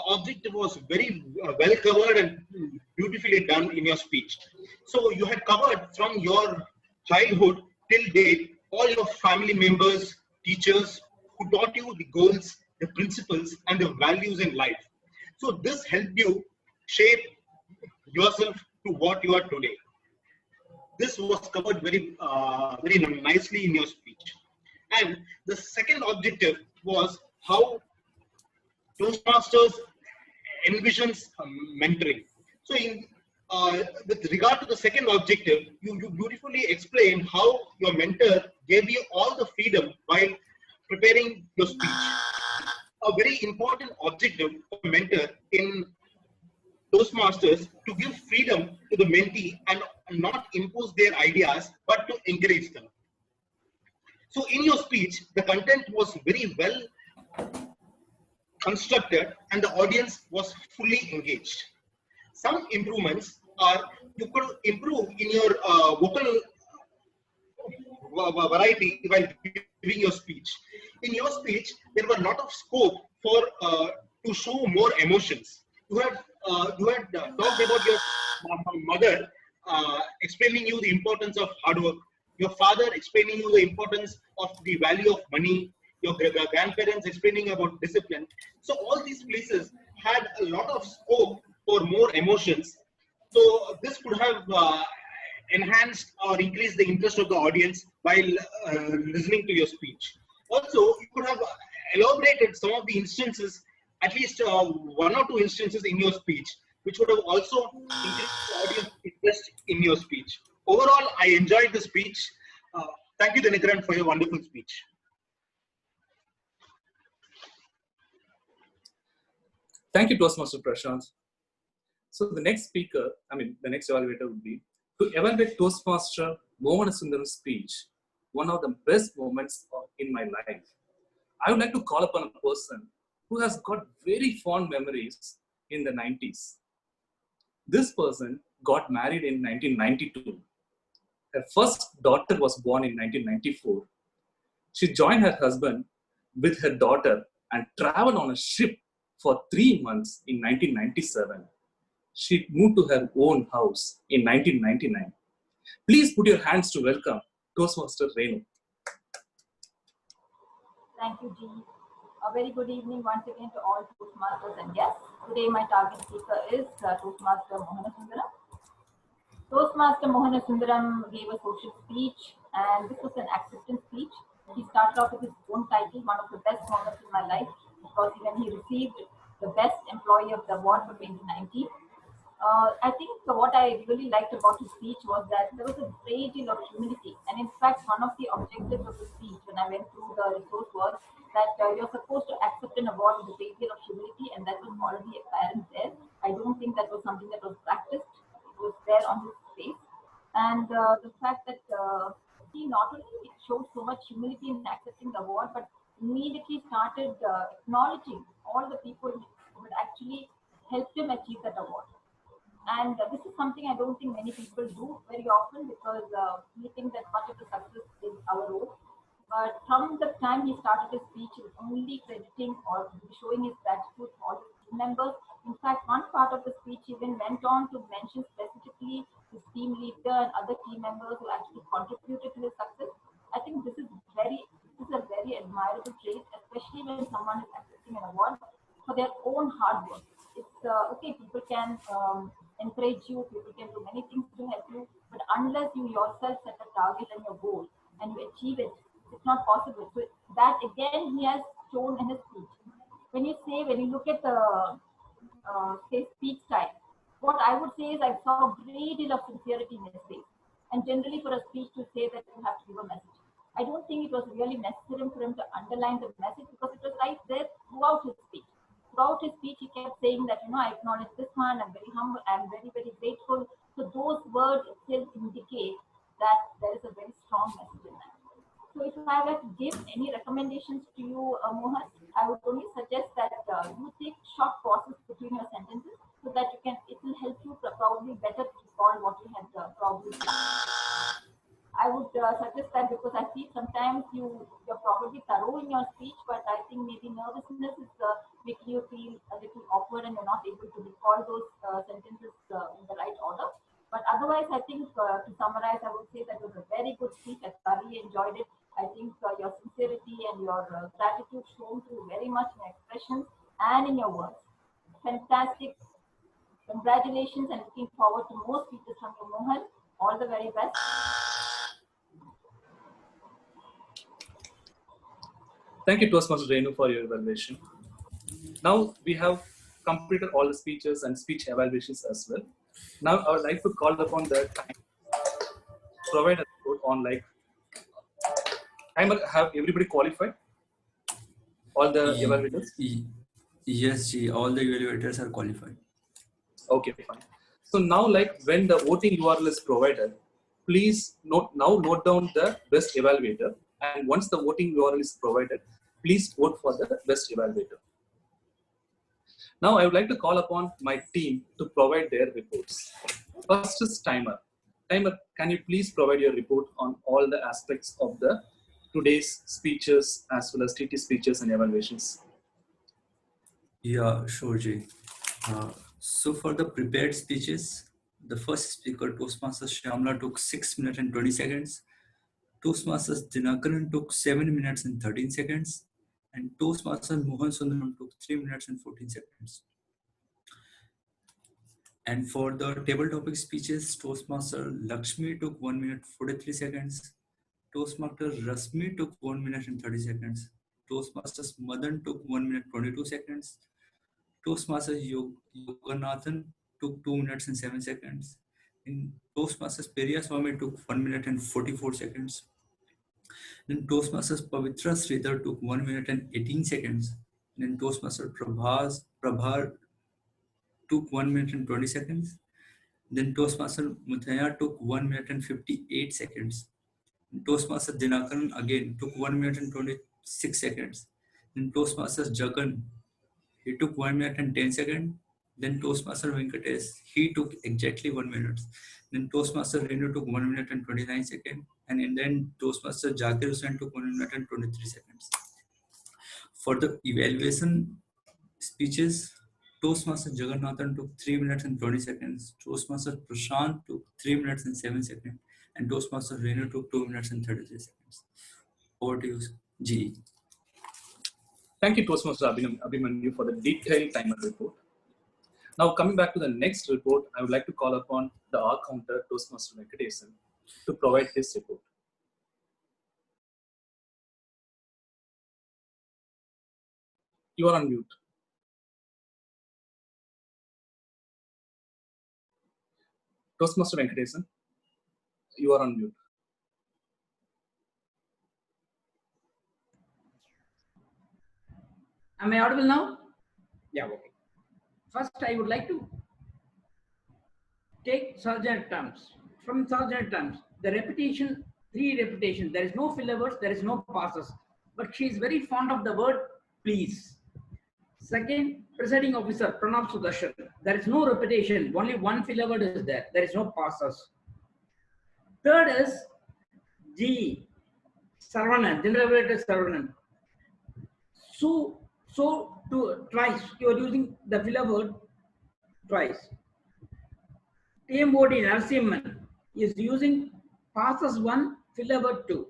objective was very well covered and beautifully done in your speech. So you had covered from your childhood till date all your family members, teachers who taught you the goals, the principles, and the values in life. So this helped you shape yourself to what you are today. This was covered very nicely in your speech. And the second objective was how Toastmasters envisions mentoring. So with regard to the second objective, you beautifully explained how your mentor gave you all the freedom while preparing your speech. A very important objective for a mentor in Toastmasters to give freedom to the mentee and not impose their ideas, but to encourage them. So in your speech, the content was very well constructed and the audience was fully engaged. Some improvements are you could improve in your vocal variety while giving your speech. In your speech, there were a lot of scope for to show more emotions. You had talked about your mother explaining you the importance of hard work, your father explaining you the importance of the value of money, your grandparents explaining about discipline. So all these places had a lot of scope for more emotions. So this could have enhanced or increased the interest of the audience while listening to your speech. Also, you could have elaborated some of the instances, at least one or two instances in your speech, which would have also increased the audience interest in your speech. Overall, I enjoyed the speech. Thank you, Dinakaran, for your wonderful speech. Thank you, Toastmaster Prashant. So the next speaker, the next evaluator would be to evaluate Toastmaster Mohan Sundaram's speech, one of the best moments in my life. I would like to call upon a person who has got very fond memories in the 90s. This person got married in 1992. Her first daughter was born in 1994. She joined her husband with her daughter and traveled on a ship for 3 months in 1997. She moved to her own house in 1999. Please put your hands to welcome Toastmaster Renu. Thank you, G. A very good evening once again to all Toastmasters and guests. Today my target speaker is Toastmaster Mohan Sundaram. Toastmaster Mohan Sundaram gave a social speech, and this was an acceptance speech. He started off with his own title, one of the best moments in my life, because when he received the Best Employee of the Award for 2019. I think what I really liked about his speech was that there was a great deal of humility. And in fact, one of the objectives of the speech when I went through the resource was that you're supposed to accept an award with a great deal of humility, and that was already apparent there. I don't think that was something that was practiced. It was there on his face. And the fact that he not only showed so much humility in accepting the award, but immediately started acknowledging all the people who had actually helped him achieve that award. And this is something I don't think many people do very often, because we think that much of the success is our own. But from the time he started his speech, he was only crediting or showing his gratitude to all his team members. In fact, one part of the speech even went on to mention specifically his team leader and other team members who actually contributed to his success. I think this is a very admirable trait, especially when someone is accepting an award for their own hard work. It's okay, people can encourage you, people can do many things to help you, but unless you yourself set a target and your goal and you achieve it, it's not possible. So that again he has shown in his speech. When you look at the say speech style, what I would say is I saw a great deal of sincerity in his face. And generally for a speech to say that you have to give a message, I don't think it was really necessary for him to underline the message, because it was right there throughout his speech. Throughout his speech, he kept saying that, I acknowledge this one, I'm very humble, I'm very, very grateful. So those words itself indicate that there is a very strong message in that. So if I were to give any recommendations to you, Mohan, I would only suggest that you take short pauses between your sentences, so that it will help you probably better recall what you had probably said. I would suggest that, because I feel sometimes you're probably thorough in your speech, but I think maybe nervousness is making you feel a little awkward and you're not able to recall those sentences in the right order. But otherwise, I think to summarize, I would say that it was a very good speech. I thoroughly enjoyed it. I think your sincerity and your gratitude shown through very much in expressions and in your words. Fantastic. Congratulations, and looking forward to more speeches from you, Mohan. All the very best. Thank you, Toastmaster Renu, for your evaluation. Now we have completed all the speeches and speech evaluations as well. Now I would like to call upon the time to provide a report on timer. Have everybody qualified? All the evaluators? Yes, G. All the evaluators are qualified. Okay, fine. So now, when the voting URL is provided, please note down the best evaluator. And once the voting URL is provided, please vote for the best evaluator. Now I would like to call upon my team to provide their reports. First is Timer. Timer, can you please provide your report on all the aspects of the today's speeches as well as TT speeches and evaluations? Yeah, Shoji. So for the prepared speeches, the first speaker, Toastmasters Shyamalan, took 6 minutes and 20 seconds. Toastmasters Dinakaran took 7 minutes and 13 seconds. And Toastmaster Mohan Sundaram took 3 minutes and 14 seconds. And for the table topic speeches, Toastmaster Lakshmi took 1 minute 43 seconds. Toastmaster Rasmi took 1 minute and 30 seconds. Toastmasters Madan took 1 minute 22 seconds. Toastmaster Yoganathan took 2 minutes and 7 seconds. And Toastmasters Periyaswamy took 1 minute and 44 seconds. Then Toastmasters Pavitra Sridhar took 1 minute and 18 seconds. Then Toastmaster Prabhar took 1 minute and 20 seconds. Then Toastmaster Muthaya took 1 minute and 58 seconds. Toastmaster Dinakaran again took 1 minute and 26 seconds. Then Toastmasters Jagan, he took 1 minute and 10 seconds. Then Toastmaster Venkatesh, he took exactly 1 minute. Then Toastmaster Renu took 1 minute and 29 seconds. And then Toastmaster Zakir Hussain took 1 minute and 23 seconds. For the evaluation speeches, Toastmaster Jagannathan took 3 minutes and 20 seconds. Toastmaster Prashant took 3 minutes and 7 seconds. And Toastmaster Renu took 2 minutes and 33 seconds. Over to you, G. Thank you, Toastmaster Abhimanyu, for the detailed timer report. Now, coming back to the next report, I would like to call upon the R counter, Toastmaster Venkatesan, to provide his report. You are on mute. Toastmaster Venkatesan, you are on mute. Am I audible now? Yeah, okay. First, I would like to take surgeon terms. from Sergeant terms, the repetition, 3 repetitions, there is no filler words, there is no pauses. But she is very fond of the word please. Second, presiding officer, Pranab Sudarshan. There is no repetition, only 1 filler word is there. There is no pauses. Third is G, Saravanan, General Evaluator Saravanan. So twice, you are using the filler word twice. TMOD Narasimhan is using passes 1, filler word 2.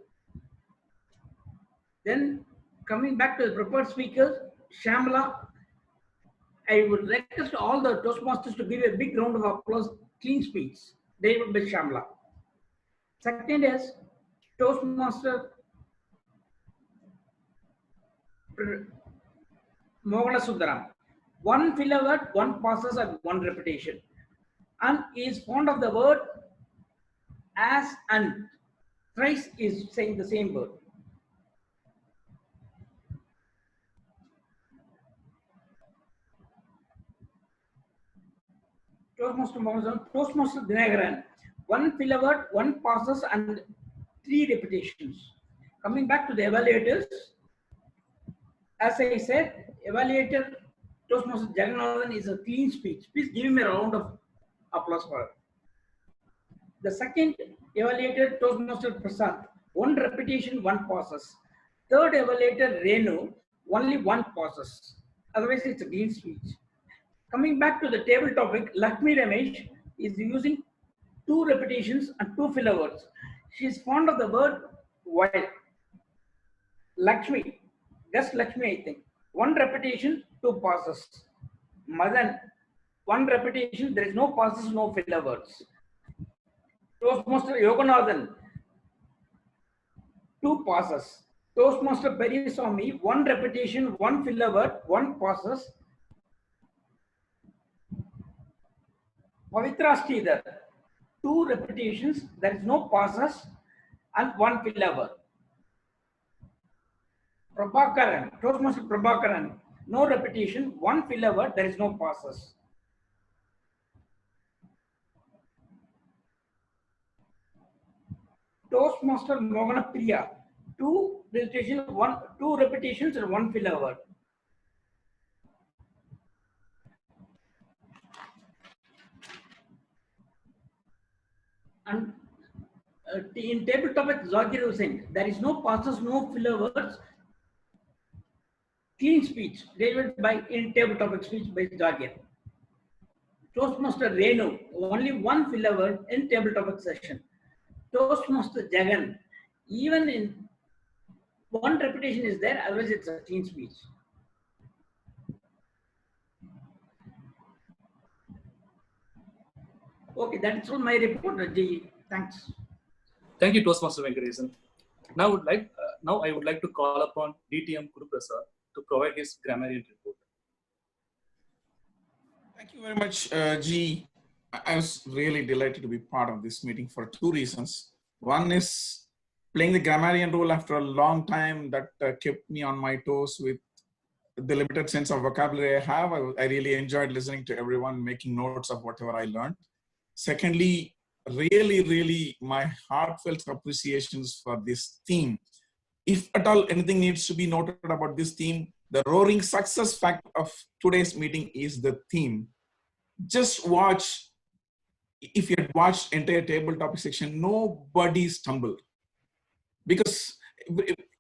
Then coming back to the prepared speakers, Shambhala, I would request all the Toastmasters to give a big round of applause, clean speech, David by Shambhala. Second is Toastmaster Mogala Sundaram. 1 filler word, 1 passes and 1 repetition. And is fond of the word as and. Thrice is saying the same word. Toastmaster Dinagaran. 1 filler word, 1 passes and 3 repetitions. Coming back to the evaluators, as I said, evaluator Toastmaster Jagannathan is a clean speech. Please give him a round of applause for it. The second evaluator Toastmaster Prasad, 1 repetition, 1 passes. Third evaluator Renu, only 1 passes. Otherwise, it's a clean speech. Coming back to the table topic, Lakshmi Ramesh is using 2 repetitions and 2 filler words. She is fond of the word while. Lakshmi, just Lakshmi, I think. 1 repetition, 2 passes. Madan, 1 repetition, there is no passes, no filler words. Toastmaster Yoganathan, 2 passes. Toastmaster Periswamy, 1 repetition, 1 filler word, 1 passes. Pavitra Sridhar, 2 repetitions, there is no passes and 1 filler word. Prabhakaran, Toastmaster Prabhakaran, no repetition, 1 filler word, there is no passes. Toastmaster Mogana Priya, 2 repetitions and 1 filler word. And in table topic, Zakir Hussain, there is no passes, no filler words. Clean speech delivered by in table topic speech by Zakir. Toastmaster Renu, only 1 filler word in table topic session. Toastmaster Jagan, even in 1 repetition is there, otherwise it's a clean speech. Okay, that's all my report, Raji. Thanks. Thank you, Toastmaster Venkatesan. Now I would like to call upon DTM Guruprasad to provide his grammarian report. Thank you very much, G. I was really delighted to be part of this meeting for 2 reasons. One is playing the grammarian role after a long time that kept me on my toes with the limited sense of vocabulary I have. I really enjoyed listening to everyone, making notes of whatever I learned. Secondly, really, my heartfelt appreciations for this theme. If at all anything needs to be noted about this theme, the roaring success factor of today's meeting is the theme. Just watch, if you had watched entire table topic section, nobody stumbled. Because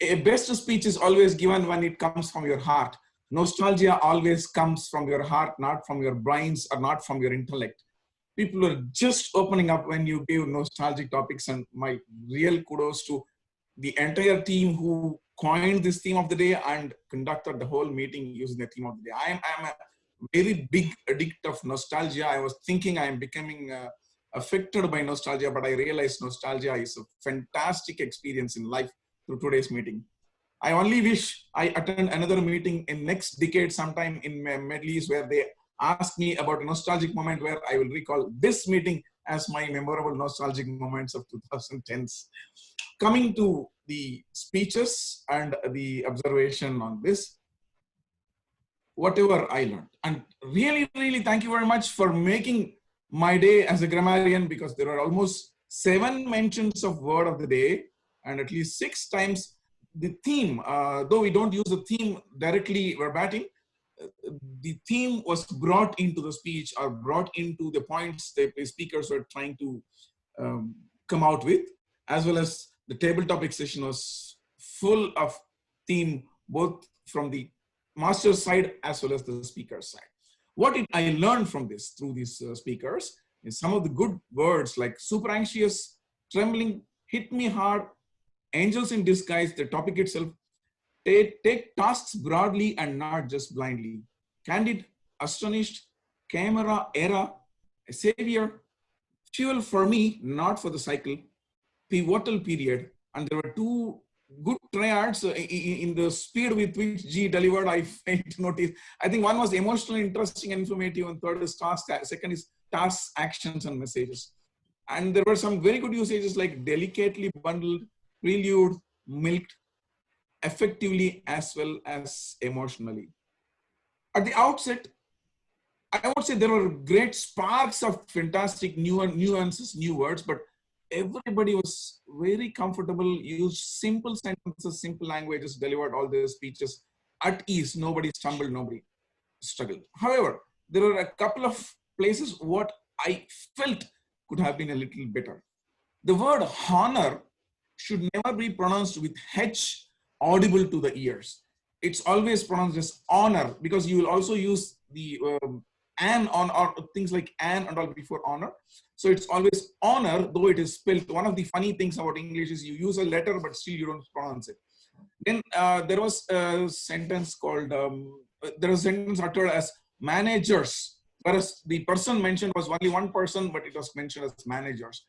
a best speech is always given when it comes from your heart. Nostalgia always comes from your heart, not from your brains or not from your intellect. People are just opening up when you give nostalgic topics, and my real kudos to the entire team who coined this theme of the day and conducted the whole meeting using the theme of the day. I am a very big addict of nostalgia. I was thinking I am becoming affected by nostalgia, but I realized nostalgia is a fantastic experience in life through today's meeting. I only wish I attend another meeting in next decade sometime in Middle East where they ask me about a nostalgic moment where I will recall this meeting as my memorable nostalgic moments of 2010s. Coming to the speeches and the observation on this, whatever I learned. And really thank you very much for making my day as a grammarian, because there are almost 7 mentions of word of the day, and at least 6 times the theme, though we don't use the theme directly verbatim, the theme was brought into the speech or brought into the points that the speakers were trying to come out with, as well as the table topic session was full of theme, both from the master's side as well as the speaker's side. What did I learn from this through these speakers is some of the good words like super anxious, trembling, hit me hard, angels in disguise, the topic itself. Take tasks broadly and not just blindly. Candid, astonished, camera, era, a savior, fuel for me, not for the cycle, pivotal period. And there were 2 good triads in the speed with which G delivered. I failed to notice. I think one was emotionally interesting and informative, and third is task. Second is tasks, actions, and messages. And there were some very good usages like delicately bundled, prelude, milked, effectively as well as emotionally. At the outset, I would say there were great sparks of fantastic nuances, new words, but everybody was very comfortable, used simple sentences, simple languages, delivered all their speeches at ease. Nobody stumbled, nobody struggled. However, there were a couple of places what I felt could have been a little better. The word honor should never be pronounced with H audible to the ears. It's always pronounced as honor, because you will also use the an on or things like an and all before honor. So it's always honor, though it is spelled. One of the funny things about English is you use a letter, but still you don't pronounce it. Then there was a sentence called, there was a sentence uttered as managers, whereas the person mentioned was only one person, but it was mentioned as managers.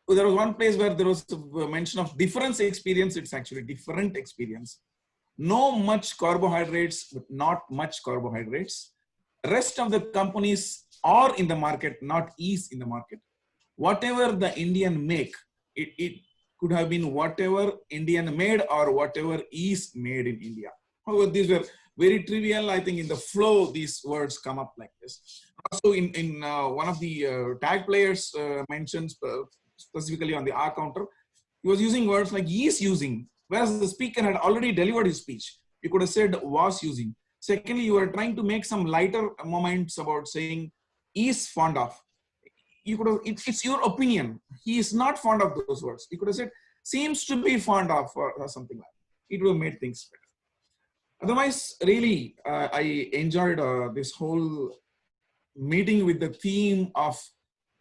There was one place where there was a mention of difference experience. It's actually different experience. No much carbohydrates, but not much carbohydrates. Rest of the companies are in the market, not is in the market. Whatever the Indian make, it could have been whatever Indian made or whatever is made in India. However, these were very trivial. I think in the flow, these words come up like this. Also in one of the tag players mentions specifically on the R counter, he was using words like is using, whereas the speaker had already delivered his speech. You could have said was using. Secondly, you are trying to make some lighter moments about saying is fond of. You could have, it's your opinion. He is not fond of those words. You could have said seems to be fond of or something like that. It would have made things better. Otherwise, really, I enjoyed this whole meeting with the theme of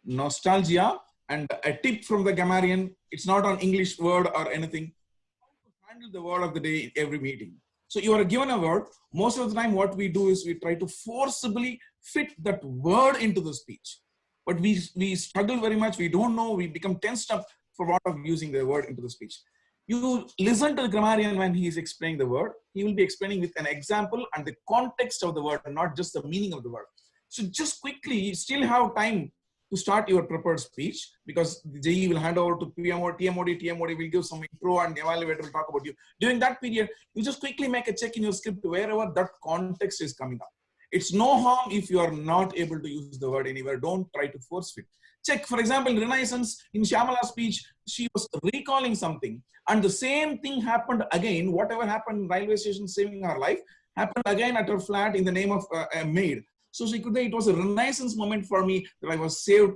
nostalgia. And a tip from the Grammarian, it's not an English word or anything. How to handle the word of the day in every meeting. So you are given a word. Most of the time what we do is we try to forcibly fit that word into the speech. But we struggle very much. We don't know. We become tensed up for what of using the word into the speech. You listen to the grammarian when he is explaining the word. He will be explaining with an example and the context of the word, not just the meaning of the word. So just quickly, you still have time to start your prepared speech, because the JE will hand over to PMO, TMOD will give some intro and evaluator will talk about you. During that period, you just quickly make a check in your script wherever that context is coming up. It's no harm if you are not able to use the word anywhere. Don't try to force fit. Check, for example, Renaissance, in Shamala's speech, she was recalling something. And the same thing happened again. Whatever happened in railway station saving her life, happened again at her flat in the name of a maid. So she could say it was a Renaissance moment for me that I was saved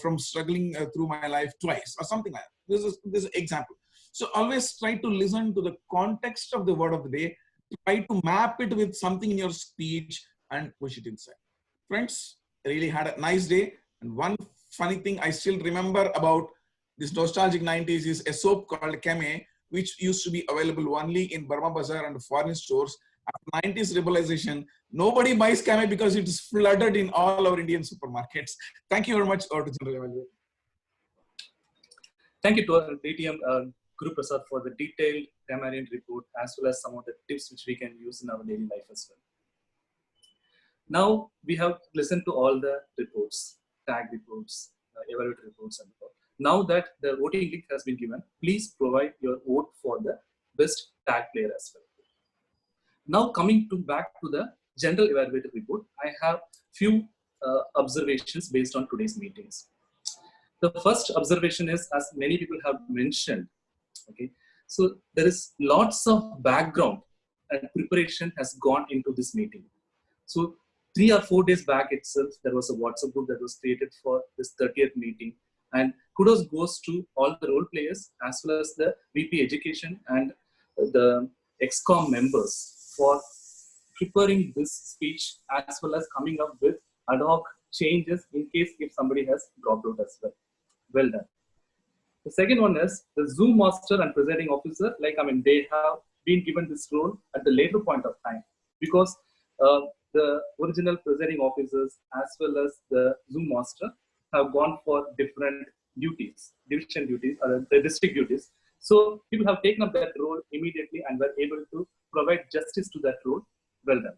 from struggling through my life twice or something like that. This is an example. So always try to listen to the context of the word of the day. Try to map it with something in your speech and push it inside. Friends, I really had a nice day. And one funny thing I still remember about this nostalgic 90s is a soap called Cami, which used to be available only in Burma Bazaar and foreign stores. After 90s liberalization, nobody buys Cami because it is flooded in all our Indian supermarkets. Thank you very much, General Evaluator. Thank you to our DTM Guru Prasad for the detailed Grammarian report, as well as some of the tips which we can use in our daily life as well. Now we have listened to all the reports, tag reports, evaluator reports, and all. Now that the voting link has been given, please provide your vote for the best tag player as well. Now coming back to the general evaluator report, I have few observations based on today's meetings. The first observation is, as many people have mentioned, okay, so there is lots of background and preparation has gone into this meeting. So 3 or 4 days back itself, there was a WhatsApp group that was created for this 30th meeting. And kudos goes to all the role players as well as the VP Education and the XCOM members for preparing this speech as well as coming up with ad hoc changes in case if somebody has dropped out as well. Well done. The second one is the Zoom master and presiding officer. Like, I mean, they have been given this role at the later point of time because the original presiding officers as well as the Zoom master have gone for different duties, division duties, or the district duties. So people have taken up that role immediately and were able to provide justice to that role. Well done.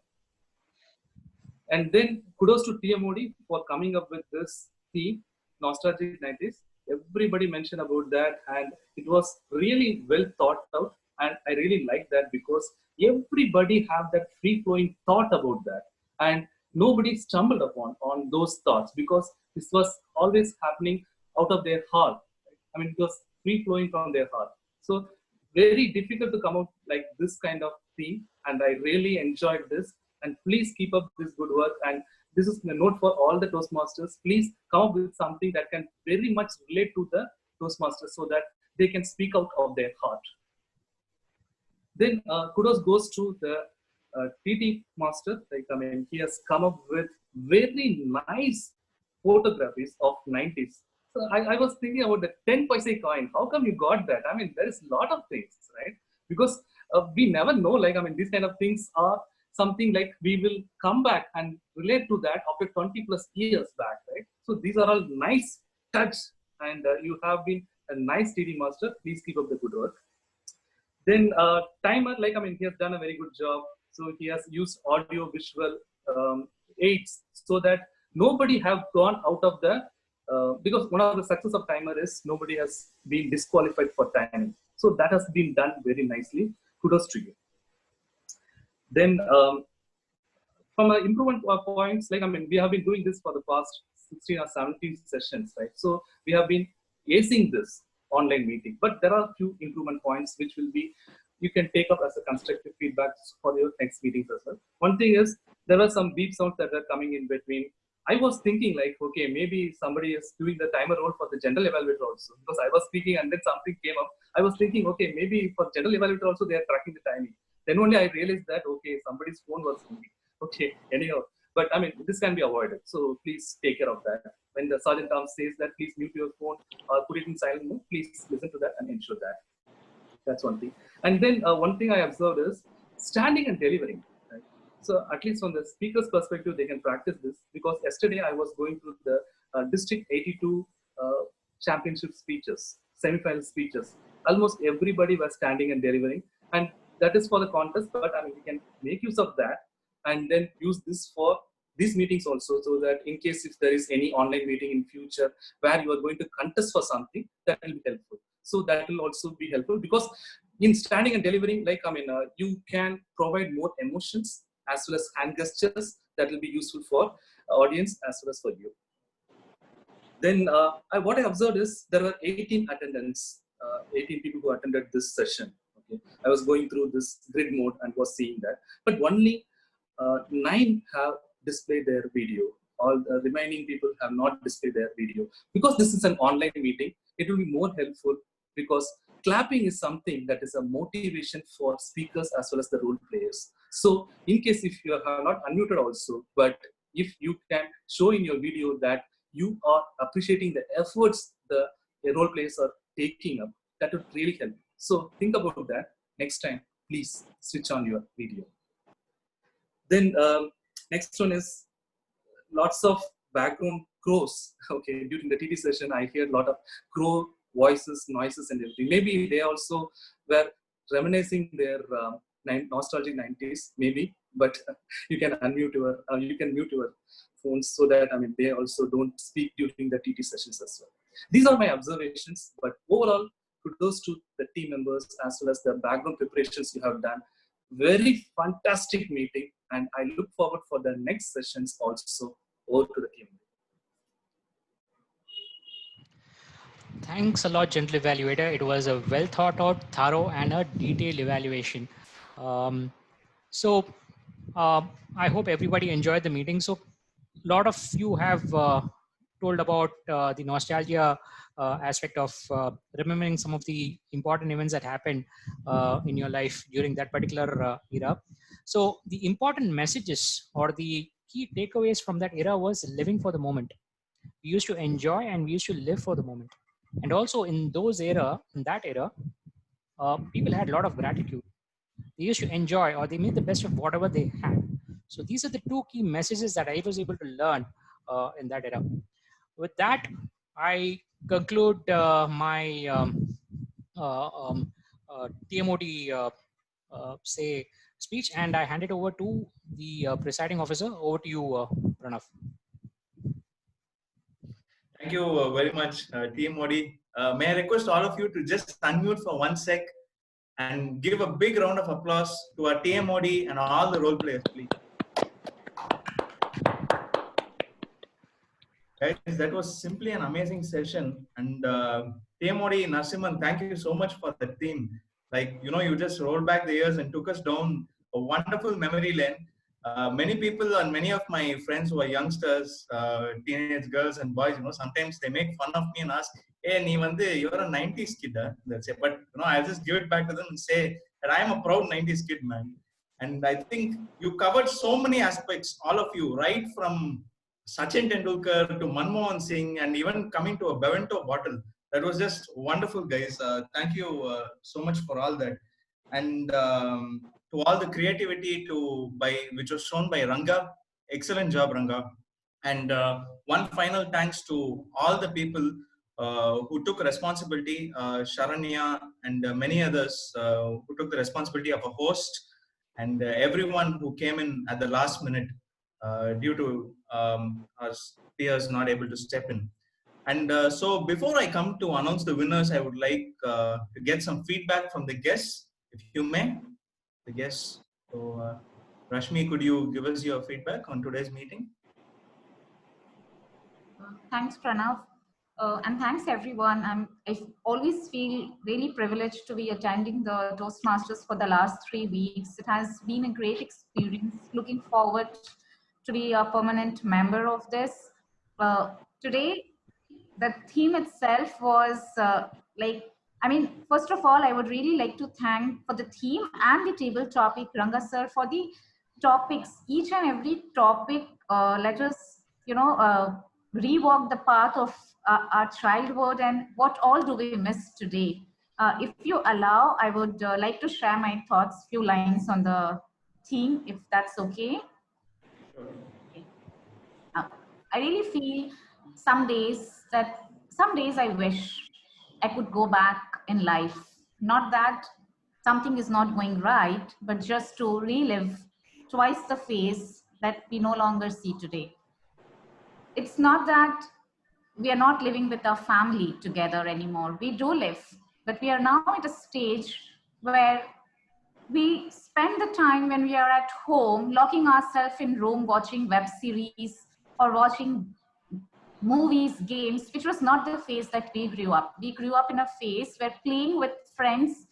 And then kudos to TMOD for coming up with this theme, Nostalgic 90s. Everybody mentioned about that, and it was really well thought out. And I really like that because everybody have that free-flowing thought about that, and nobody stumbled upon on those thoughts because this was always happening out of their heart. I mean, it was free-flowing from their heart. So very difficult to come out like this kind of theme, and I really enjoyed this. And please keep up this good work. And this is a note for all the Toastmasters. Please come up with something that can very much relate to the Toastmasters so that they can speak out of their heart. Then kudos goes to the TT master. Like, I mean, he has come up with very nice photographies of 90s. So I was thinking about the 10 paise coin. How come you got that? I mean, there is a lot of things, right? Because we never know, like, I mean, these kind of things are something like we will come back and relate to that after 20 plus years back, right? So these are all nice touch, and you have been a nice TD master. Please keep up the good work. Then timer, like, I mean, he has done a very good job. So he has used audio visual aids so that nobody have gone out of the, because one of the success of timer is nobody has been disqualified for timing. So that has been done very nicely. Kudos to you. Then from improvement points, like, I mean, we have been doing this for the past 16 or 17 sessions, right? So we have been acing this online meeting, but there are a few improvement points which will be, you can take up as a constructive feedback for your next meetings as well. One thing is, there were some beep sounds that were coming in between. I was thinking like, okay, maybe somebody is doing the timer role for the general evaluator also, because I was speaking and then something came up. I was thinking, okay, maybe for general evaluator also they are tracking the timing. Then only I realized that, okay, somebody's phone was ringing. Okay, anyhow, but I mean, this can be avoided. So please take care of that. When the Sergeant Tom says that, please mute your phone or put it in silent mode, please listen to that and ensure that. That's one thing. And then one thing I observed is standing and delivering. Right? So at least from the speaker's perspective, they can practice this, because yesterday I was going through the District 82 championship speeches, semi-final speeches. Almost everybody was standing and delivering. And that is for the contest, but I mean, we can make use of that and then use this for these meetings also, so that in case if there is any online meeting in future where you are going to contest for something, that will be helpful. So that will also be helpful, because in standing and delivering, like, I mean, you can provide more emotions as well as hand gestures that will be useful for audience as well as for you. Then what I observed is there were 18 attendants, 18 people who attended this session. Okay, I was going through this grid mode and was seeing that, but only 9 have displayed their video. All the remaining people have not displayed their video. Because this is an online meeting, it will be more helpful, because clapping is something that is a motivation for speakers as well as the role players. So in case if you are not unmuted also, but if you can show in your video that you are appreciating the efforts the role players are taking up, that would really help. So think about that. Next time, please switch on your video. Then next one is lots of background crows. Okay, during the TT session, I hear a lot of crow voices, noises, and everything. Maybe they also were reminiscing their nostalgic 90s, maybe. But you can unmute your, you can mute your phones so that, I mean, they also don't speak during the TT sessions as well. These are my observations. But overall, kudos to the team members as well as the background preparations you have done. Very fantastic meeting, and I look forward for the next sessions also. Over to the team. Thanks a lot, gentle evaluator. It was a well thought out, thorough, and a detailed evaluation. Um, so I hope everybody enjoyed the meeting. So a lot of you have told about the nostalgia aspect of remembering some of the important events that happened in your life during that particular era. So the important messages or the key takeaways from that era was living for the moment. We used to enjoy and we used to live for the moment. And also in that era, people had a lot of gratitude. They used to enjoy or they made the best of whatever they had. So these are the two key messages that I was able to learn in that era. With that, I conclude my TMOD speech, and I hand it over to the presiding officer. Over to you, Pranav. Thank you very much, Team Modi. May I request all of you to just unmute for 1 sec and give a big round of applause to our TMOD and all the role players, please. Guys, that was simply an amazing session. And TMOD, Narasimhan, thank you so much for the theme. Like, you know, you just rolled back the years and took us down a wonderful memory lane. Many people and many of my friends who are youngsters, teenage girls and boys, you know, sometimes they make fun of me and ask, hey, you're a 90s kid. That's it. But, you know, I'll just give it back to them and say that I am a proud 90s kid, man. And I think you covered so many aspects, all of you, right from Sachin Tendulkar to Manmohan Singh and even coming to a Bevento bottle. That was just wonderful, guys. Thank you so much for all that. And to all the creativity which was shown by Ranga. Excellent job, Ranga. And one final thanks to all the people who took responsibility, Sharanya and many others who took the responsibility of a host, and everyone who came in at the last minute due to our peers not able to step in. And so before I come to announce the winners, I would like to get some feedback from the guests, if you may. The guests. So Rashmi, could you give us your feedback on today's meeting? Thanks, Pranav. And thanks, everyone. I always feel really privileged to be attending the Toastmasters for the last 3 weeks. It has been a great experience. Looking forward to be a permanent member of this. Today, the theme itself was first of all, I would really like to thank for the theme and the table topic, Ranga sir, for the topics. Each and every topic let us, rewalk the path of our childhood and what all do we miss today. If you allow, I would like to share my thoughts, few lines on the theme, if that's okay. Okay. I really feel some days I wish I could go back in life. Not that something is not going right, but just to relive twice the phase that we no longer see today. It's not that we are not living with our family together anymore. We do live, but we are now at a stage where we spend the time when we are at home, locking ourselves in room, watching web series or watching movies, games, which was not the phase that we grew up. We grew up in a phase where playing with friends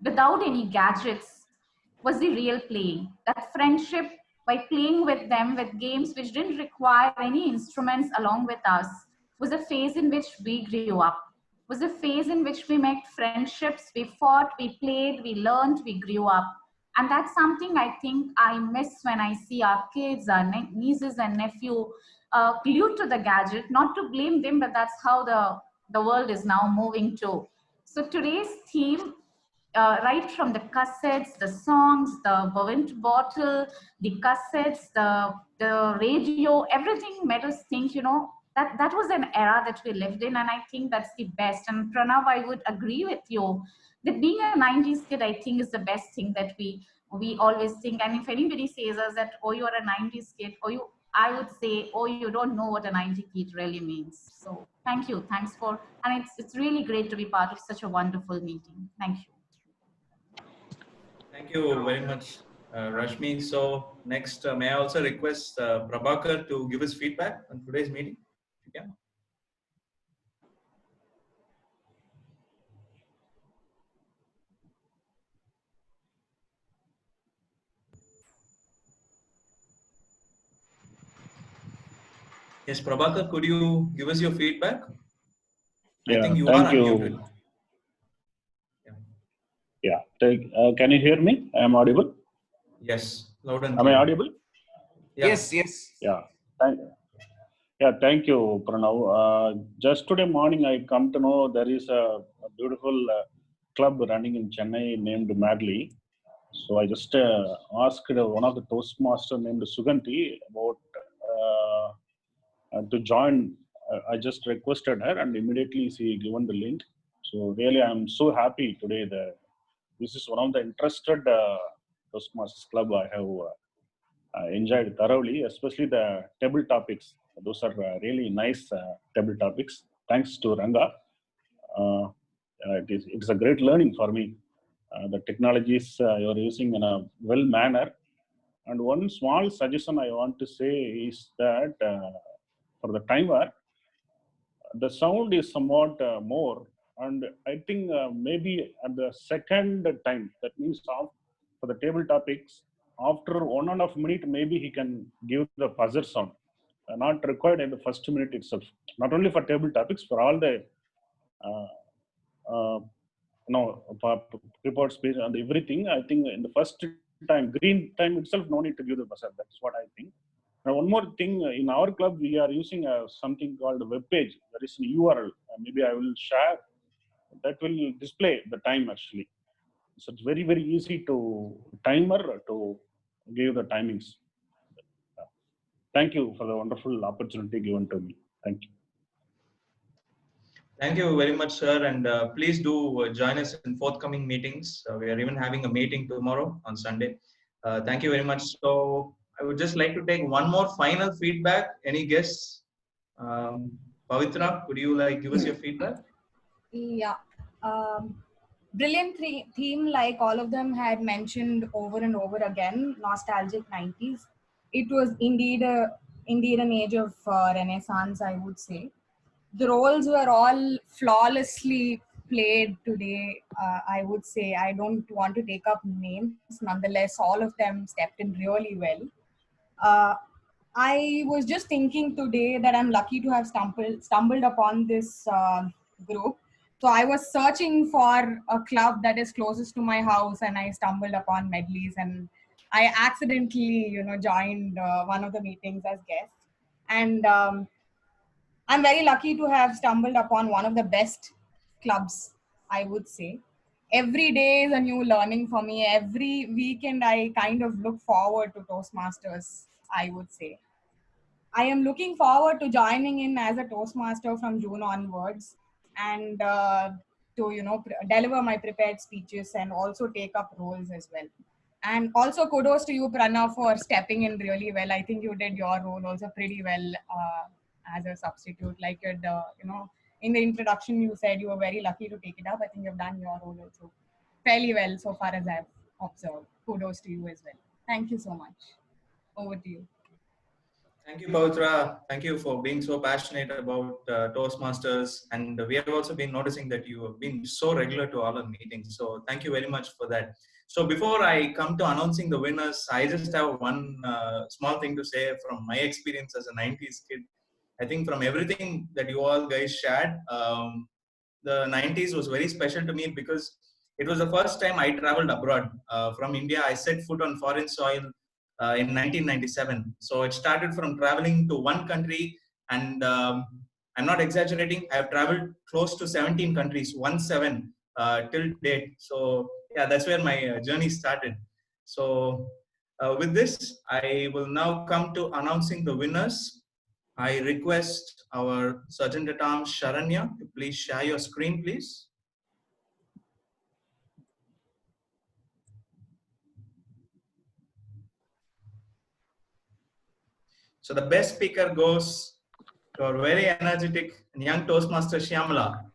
without any gadgets was the real playing. That friendship by playing with them with games which didn't require any instruments along with us was a phase in which we grew up. Was a phase in which we made friendships, we fought, we played, we learned, we grew up. And that's something I think I miss when I see our kids, our nieces and nephew glued to the gadget. Not to blame them, but that's how the world is now moving to. So today's theme, right from the cassettes, the songs, the Buoyant bottle, the cassettes, the radio, everything made us think, that was an era that we lived in, and I think that's the best. And Pranav, I would agree with you that being a 90s kid, I think, is the best thing that we always think. And if anybody says us that, oh, you are a 90s kid, I would say, oh, you don't know what a 90s kid really means. So thank you. Thanks for, and it's really great to be part of such a wonderful meeting. Thank you. Thank you very much, Rashmi. So next, may I also request Prabhakar to give us feedback on today's meeting? Yeah. Yes, Prabhakar, could you give us your feedback? Yeah, I think you thank are you. unmuted. Yeah, can you hear me? I am audible? Yes, loud and Am I clear. audible? Yeah. Yes. Yeah. Thank you, Pranav. Just today morning, I come to know there is a beautiful club running in Chennai named Madly. So I just asked one of the Toastmasters named Suganti about to join. I just requested her, and immediately she given the link. So really, I'm so happy today that this is one of the interested Toastmasters club I have enjoyed thoroughly, especially the table topics. Those are really nice table topics. Thanks to Ranga. It's a great learning for me. The technologies you're using in a well manner. And one small suggestion I want to say is that for the timer, the sound is somewhat more. And I think maybe at the second time, that means for the table topics, after 1.5 minutes, maybe he can give the buzzer sound. Not required in the first minute itself. Not only for table topics, for all the report space and everything. I think in the first time, green time itself, no need to give the buzzer. That's what I think. Now, one more thing, in our club, we are using something called a web page. There is an URL. Maybe I will share. That will display the time actually. So it's very, very easy to timer to give the timings. Thank you for the wonderful opportunity given to me. Thank you. Thank you very much, sir. And please do join us in forthcoming meetings. We are even having a meeting tomorrow on Sunday. Thank you very much. So I would just like to take one more final feedback. Any guests? Pavitra, could you give us your feedback? Yeah. Brilliant theme, like all of them had mentioned over and over again, nostalgic 90s. It was indeed an age of renaissance, I would say. The roles were all flawlessly played today. I would say, I don't want to take up names. Nonetheless, all of them stepped in really well. I was just thinking today that I'm lucky to have stumbled upon this group. So I was searching for a club that is closest to my house, and I stumbled upon Medleys, and I accidentally, joined one of the meetings as guest. And I'm very lucky to have stumbled upon one of the best clubs, I would say. Every day is a new learning for me. Every weekend, I kind of look forward to Toastmasters, I would say. I am looking forward to joining in as a Toastmaster from June onwards, and to deliver my prepared speeches and also take up roles as well. And also kudos to you, Pranav, for stepping in really well. I think you did your role also pretty well as a substitute. Like in the introduction, you said you were very lucky to take it up. I think you've done your role also fairly well so far as I've observed. Kudos to you as well. Thank you so much. Over to you. Thank you, Pavitra. Thank you for being so passionate about Toastmasters. And we have also been noticing that you have been so regular to all our meetings. So thank you very much for that. So before I come to announcing the winners, I just have one small thing to say from my experience as a 90s kid. I think from everything that you all guys shared, the 90s was very special to me because it was the first time I traveled abroad. From India, I set foot on foreign soil in 1997. So it started from traveling to one country, and I'm not exaggerating. I've traveled close to 17 countries, 17 till date. So yeah, that's where my journey started. So with this, I will now come to announcing the winners. I request our Sergeant at Arms Sharanya to please share your screen, please. So the best speaker goes to our very energetic and young Toastmaster Shyamala.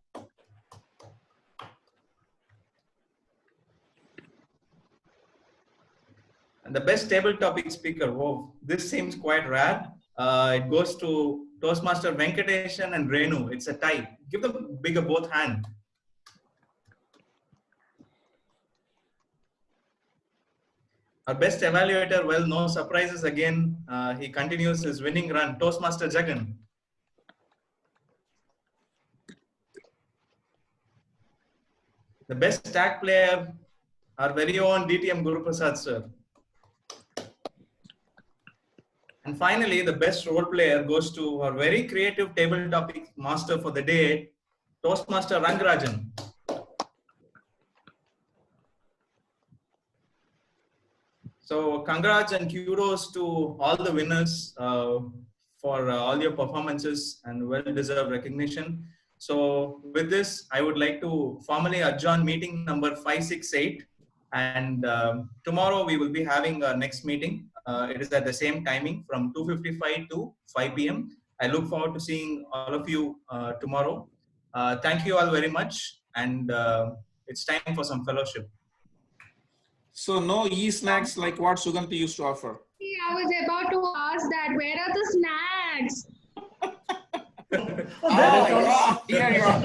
And the best table topic speaker, whoa, this seems quite rare. It goes to Toastmaster Venkateshan and Renu. It's a tie. Give them bigger both hand. Our best evaluator, well, no surprises again. He continues his winning run. Toastmaster Jagan. the best tag player, our very own DTM Guru Prasad sir. And finally, the best role player goes to our very creative table topic master for the day, Toastmaster Rangarajan. So congrats and kudos to all the winners for all your performances and well-deserved recognition. So with this, I would like to formally adjourn meeting number 568. And tomorrow we will be having our next meeting. It is at the same timing from 2:55 to 5 p.m. I look forward to seeing all of you tomorrow. Thank you all very much. And it's time for some fellowship. So no e-snacks like what Suganti used to offer. I was about to ask that. Where are the snacks? Here you are.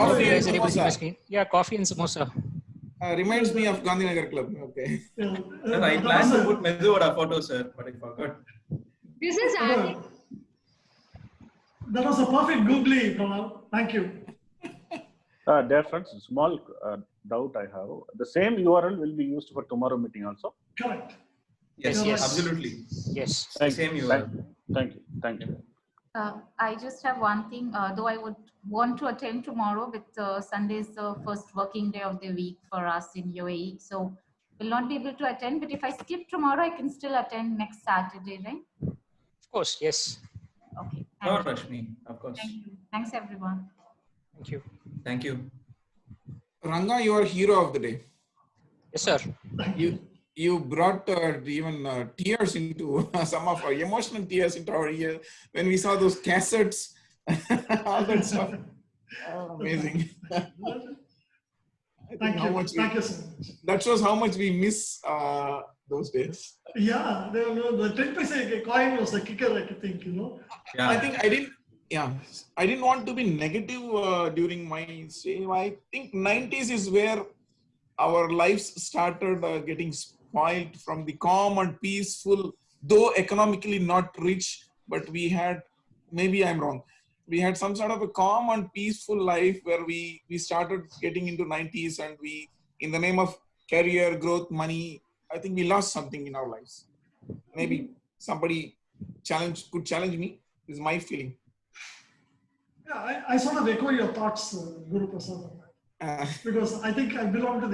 Coffee and samosa. Yeah, coffee and samosa. Reminds me of Gandhinagar Club. Okay. Sir, I planned to put Medu Vada photo, sir, but I forgot. This is Ali. That was a perfect googly, Pranab. Thank you. Dear friends, small doubt I have. The same URL will be used for tomorrow meeting also? Correct. Yes, yes, absolutely. Yes. Same URL. Thank you. Thank you. I just have one thing, though I would want to attend tomorrow, with Sunday is the first working day of the week for us in UAE. So will not be able to attend, but if I skip tomorrow, I can still attend next Saturday, right? Of course, yes. Okay. Oh, Rashmi, of course. Thank you. Thanks, everyone. Thank you. Thank you. Ranga, you are hero of the day. Yes, sir. You brought even tears into some of our emotional tears into our ear when we saw those cassettes, all that stuff. Oh, amazing. Thank you so much. That shows how much we miss those days. Yeah, the 10 paise coin was the kicker, I think, you know. Yeah. I didn't want to be negative during my stay. I think 90s is where our lives started getting spoiled from the calm and peaceful, though economically not rich, but we had, maybe I'm wrong, we had some sort of a calm and peaceful life where we started getting into 90s, and we, in the name of career, growth, money, I think we lost something in our lives. Maybe somebody could challenge me. This is my feeling. Yeah, I sort of echo your thoughts, Guru Prasad. Because I think I belong to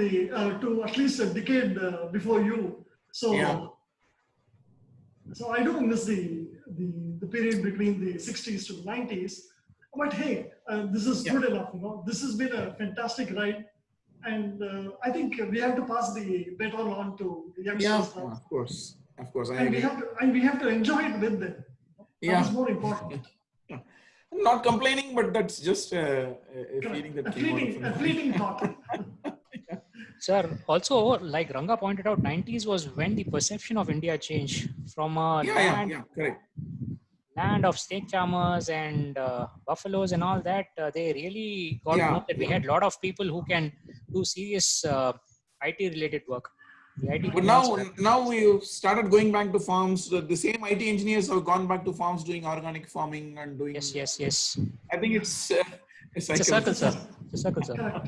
to at least a decade before you. So, yeah. So I do miss the period between the 60s to the 90s. But hey, this is good enough. You know, this has been a fantastic ride, and I think we have to pass the baton on to the youngsters now. Of course. And we have to enjoy it with them. That's more important. Not complaining, but that's just a feeling that a fleeting thought. Sir, also, like Ranga pointed out, 90s was when the perception of India changed from a land of snake charmers and buffaloes and all that. They really got to know that we had a lot of people who can do serious IT-related work. But now we've started going back to farms. The same IT engineers have gone back to farms doing organic farming and doing. Yes. I think it's a circle, sir. It's a circle, sir.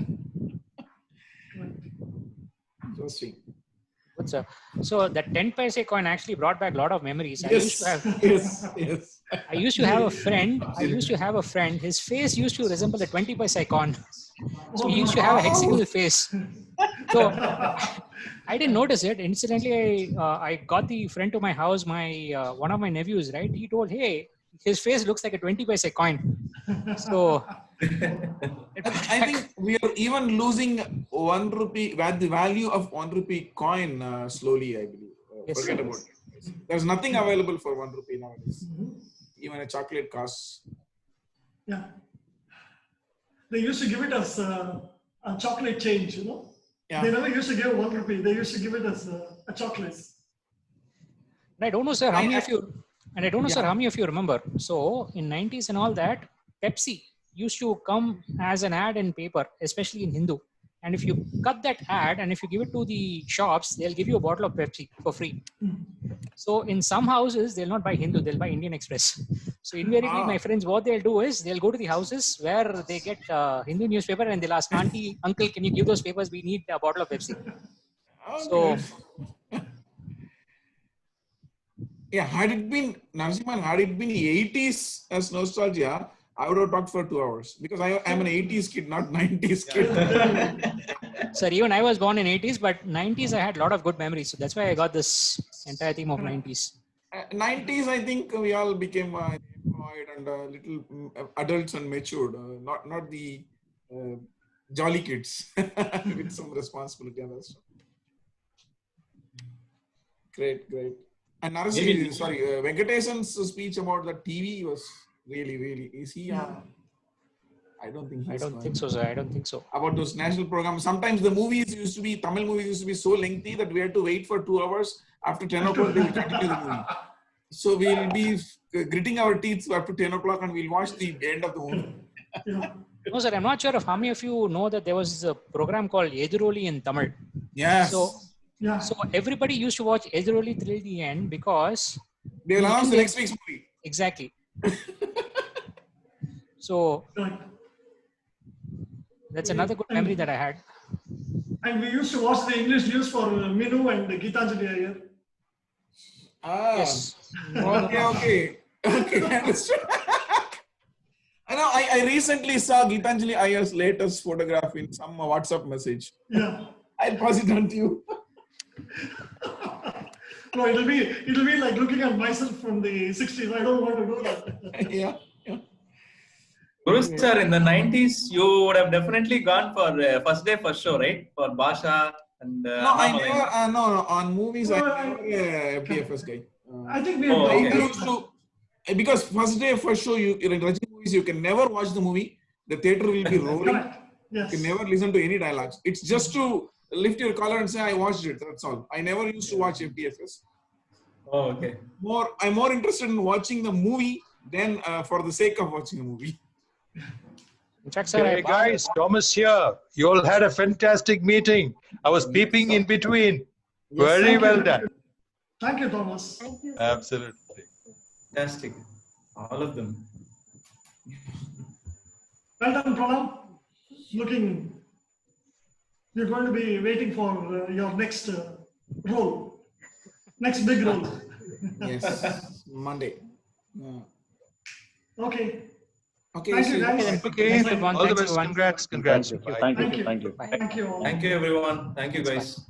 Interesting. Good, sir. So that 10 paise coin actually brought back a lot of memories. Yes. I used to have a friend. His face used to resemble a 20 paise coin. So he used to have a hexagonal face. So I didn't notice it. Incidentally, I got the friend to my house. One of my nephews, right? He told, "Hey, his face looks like a 20 paise coin." So I think we are even losing 1 rupee, the value of 1 rupee coin slowly, I believe. Forget about it. There's nothing available for 1 rupee nowadays. Even a chocolate costs. Yeah. They used to give it as a chocolate change, you know. Yeah. They never used to give 1 rupee. They used to give it as a chocolate. I don't know, sir, how many of you remember. So in 90s and all that, Pepsi used to come as an ad in paper, especially in Hindu. And if you cut that ad and if you give it to the shops, they'll give you a bottle of Pepsi for free. So in some houses, they'll not buy Hindu, they'll buy Indian Express. So invariably, my friends, what they'll do is they'll go to the houses where they get Hindu newspaper and they'll ask, auntie, uncle, can you give those papers? We need a bottle of Pepsi. So yeah, had it been Narasimhan, had it been 80s as nostalgia, I would have talked for 2 hours because I'm an 80s kid, not 90s kid. Sir, even I was born in 80s, but 90s I had a lot of good memories. So that's why I got this entire theme of 90s. 90s, I think we all became employed and little adults and matured, not the jolly kids with some responsibility and that stuff. Great. And Narasimhan, sorry, Venkatesan's speech about the TV was really, is he? I don't think so, sir. I don't think so. About those national programs. Sometimes the Tamil movies used to be so lengthy that we had to wait for 2 hours. After 10 o'clock, they will continue the movie. So we'll be gritting our teeth after 10 o'clock and we'll watch the end of the movie. No, sir, I'm not sure if how many of you know that there was a program called Eduroli in Tamil. Yes. So everybody used to watch Eduroli till the end because they will announce the next week's movie. Exactly. So that's another good memory that I had. And we used to watch the English news for Minu and Geetanjali Iyer. Yes. Okay. Understood. I recently saw Geetanjali Iyer's latest photograph in some WhatsApp message. Yeah. I'll pass it on to you. No, it'll be like looking at myself from the 60s. I don't want to do that. Yeah. Guru sir, in the 90s, you would have definitely gone for first day, first show, right? For Basha and No, I never. No. On movies, I'm never a PFS guy. I think we used to, because first day, first show, in Rajini movies, you can never watch the movie. The theater will be roaring. Yes. You can never listen to any dialogues. It's just to lift your collar and say, I watched it. That's all. I never used to watch FDFS. Oh, okay. I'm more interested in watching the movie than for the sake of watching a movie. Hey guys, Thomas here. You all had a fantastic meeting. I was peeping in between. Very well done. Thank you, Thomas. Thank you. Absolutely. Fantastic. All of them. Well done, Pranam. You're going to be waiting for your next role, next big role. Yes, Monday. Yeah. Okay. Thank you, guys. Okay. All the best. Congrats. Thank you, Thank you, everyone. Thank you, guys.